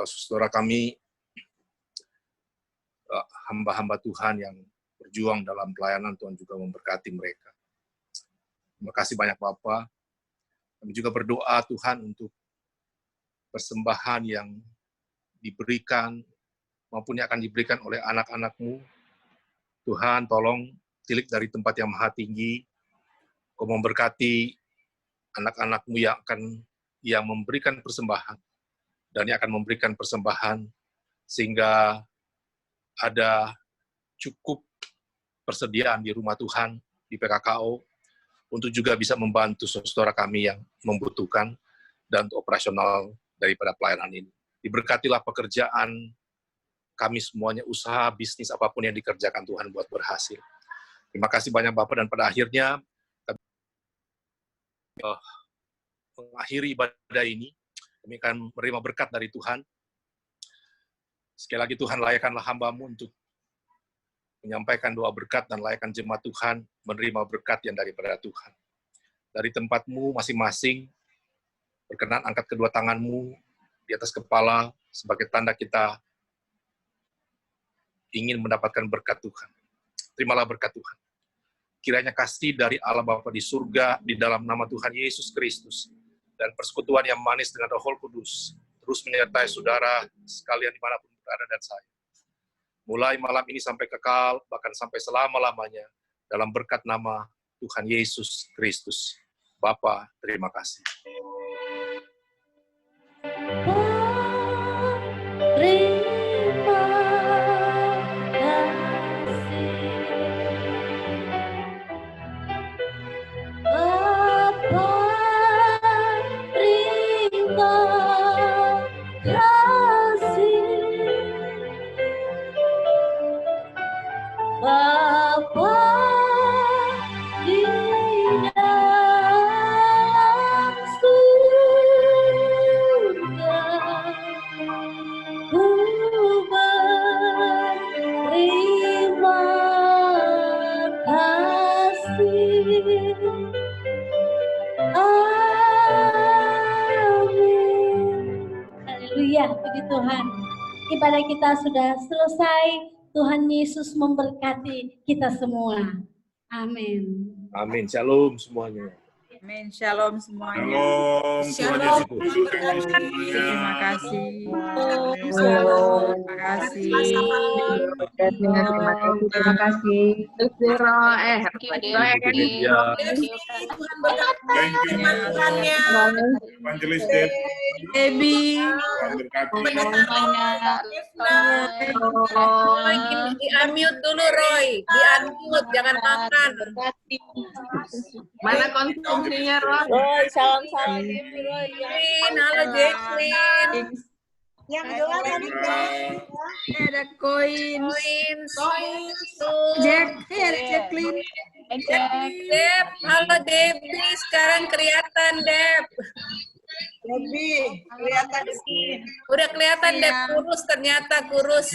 saudara kami, hamba-hamba Tuhan yang berjuang dalam pelayanan. Tuhan juga memberkati mereka. Terima kasih banyak Bapak. Kami juga berdoa Tuhan untuk persembahan yang diberikan maupun yang akan diberikan oleh anak-anak-Mu. Tuhan, tolong tilik dari tempat yang maha tinggi. Kau memberkati anak-anak-Mu yang memberikan persembahan dan yang akan memberikan persembahan sehingga ada cukup persediaan di rumah Tuhan, di PKKO, untuk juga bisa membantu saudara kami yang membutuhkan dan untuk operasional daripada pelayanan ini. Diberkatilah pekerjaan kami semuanya, usaha, bisnis, apapun yang dikerjakan Tuhan buat berhasil. Terima kasih banyak Bapak, dan pada akhirnya mengakhiri ibadah ini, kami akan menerima berkat dari Tuhan. Sekali lagi Tuhan, layakkanlah hamba-Mu untuk menyampaikan doa berkat dan layakkan jemaat Tuhan menerima berkat yang daripada Tuhan. Dari tempat-Mu masing-masing, berkenan angkat kedua tangan-Mu di atas kepala sebagai tanda kita ingin mendapatkan berkat Tuhan. Terimalah berkat Tuhan. Kiranya kasih dari Allah Bapa di surga, di dalam nama Tuhan Yesus Kristus, dan persekutuan yang manis dengan Roh Kudus, terus menyertai saudara sekalian dimanapun berada dan saya. Mulai malam ini sampai kekal, bahkan sampai selama-lamanya, dalam berkat nama Tuhan Yesus Kristus. Bapa, terima kasih. Puji Tuhan, ibadah kita sudah selesai. Tuhan Yesus memberkati kita semua. Amin. Amin. Shalom semuanya. Amin. Shalom semuanya. Shalom. Terima kasih. Terima kasih. Terima kasih. Evangelis Debbie. Di-unmute dulu, Roy. Di-unmute, jangan makan. Mana konsumsinya, Roy? Roy, salam-salam Debbie, Roy. Halo, Jacqueline. Yang jelas Ada koin. Jack. Ada Jacqueline. Deb, halo Debbie. Sekarang kelihatan, Deb. Debbie, kelihatan skin. Udah kelihatan, Deb. Kurus, ternyata kurus.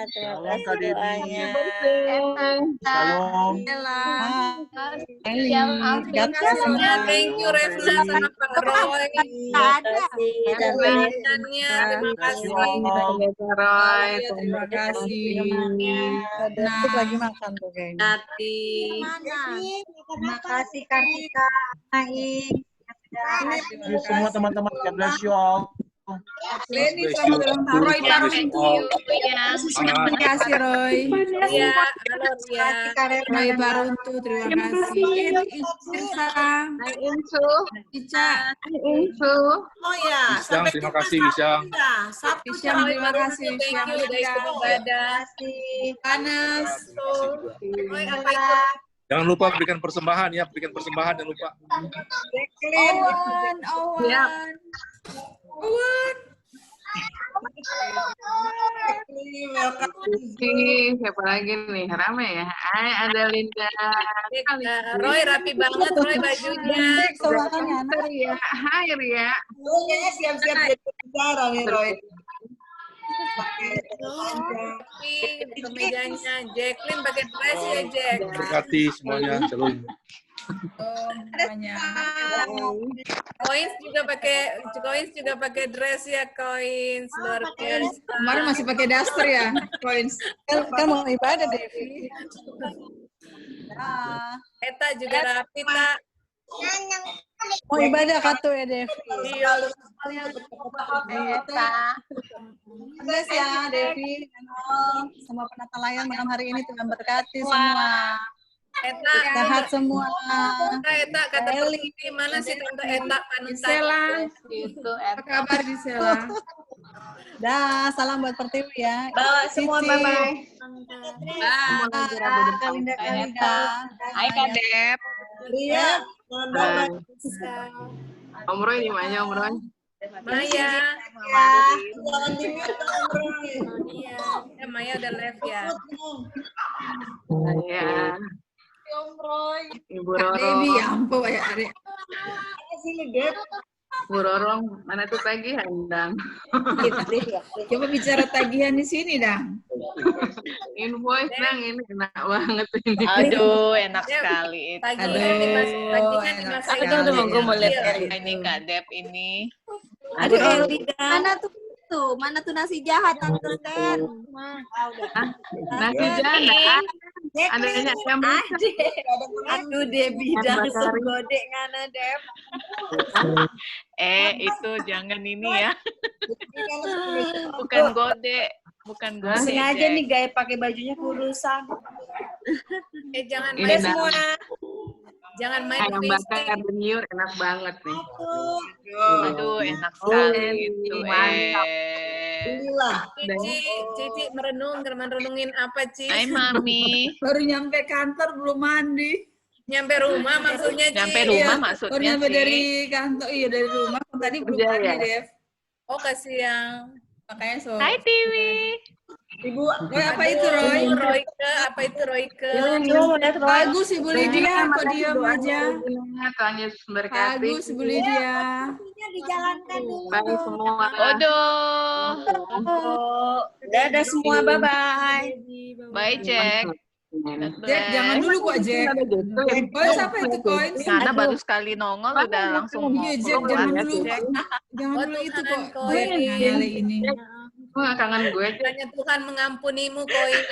Terima kasih doanya. Shalom. Thank you, Refna sama Pak Roy. Terima kasih. Terima kasih. Roy, terima kasih. Nah, lagi makan tuh kayaknya. Terima kasih Kartika, Naik. Semua teman-teman, God bless you all. Leni, selamat ulang tahun. Roy, taruh itu. Terima kasih, Roy. Ya, halo ya. Roy Baruntu, terima kasih. Ica. Insu. Ica. Insu. Oh ya, Wisyang, sampai terima jumpa kasih, Sabtu Wisyang. ya. Sabtu Wisyang, jam terima kasih. Thank Wisyang, you udah ikut ibadah. Panas. Oi, apa itu? Jangan lupa berikan persembahan ya, berikan persembahan, jangan lupa. Jacqueline. Owen. Jacqueline, welcome. Siapa lagi nih? Rame ya? Hai, ada Linda. Roy rapi banget, Roy bajunya. Ria. Hai, Ria. Roy kayaknya siap-siap jadi bicara nih, Roy. Kemejanya Jacqueline pakai dress ya, Jack. Berkati semuanya, shalom. Coins juga pakai dress ya, Coins. Luar biasa. Kemarin masih pakai daster ya, Coins. Kan mau ibadah, Devi. Eta juga rapi, Tak. Mau ibadah katu ya, Devi. Iya. Sukses ya, Devi. Semua penata layan malam hari ini Tuhan berkati semua. Eta, Sehat semua. Eta kata Pertiwi, mana sih Tante Eta panutan? Gisela. Gitu, Apa kabar Gisela? Dah, salam buat Pertiwi ya. Bawa semua, Cici. bye-bye. Linda Kalida. Hai, Kak Dep. Ria. Om Roy di mana, Om Roy? Maya. Jangan dimute, Om Roy. Iya, Maya udah live ya. Iya. Om Roy. Ibu Kak Roro. Devi, ya ampun ya, Adek. Sini, Dep. Bu Rorong, mana tuh tagihan, Dang? Coba bicara tagihan di sini, Dang. Invoice, Dang, ini enak banget ini. Aduh, enak sekali itu. Tagihan dimasukin. Aduh, gue mau lihat Iya. ini Kak Dep ini. Aduh, Eli, mana tuh? Mana tuh nasi jahat, Tante Ken? Nasi jahat. Adanya ayam bakar. Aduh, Debbie dah segodek ngana, Dep. Itu jangan ini ya. Bukan gode. Bukan gode. Sengaja Jack. nih gaya pakai bajunya kurusan. Jangan Ini main Dang. semua. Jangan main Ayam bakar denyur enak banget nih. Aduh, enak sekali itu. Mantap. Cici merenungin apa, Ci? Hai Mami. Baru nyampe kantor belum mandi. Nyampe rumah maksudnya, Ci. Nyampe rumah Iya, maksudnya baru nyampe sih. dari kantor, iya dari rumah. Tadi belum Iya, mandi, ya. Dev. Oh, kasihan. Makanya so. Hai Tiwi. Ibu, Roy apa itu Roy? Royke, apa itu Royke? Bagus Ibu Lydia, kok diam aja. Tuhan Yesus berkati. Bagus Ibu Lydia. Dijalankan dulu. Bye semua. Odoh. Dadah semua, bye-bye. Bye Jack. Jack, jangan dulu kok Jack. Coins apa itu Coins? Karena baru sekali nongol udah langsung Iya Jack, ngomong jangan ya, dulu. Jack. Jangan Oh, dulu itu Tuhan, kok. Koin. Jack, kali ini. Kangen gue. Hanya Tuhan mengampunimu, Koin.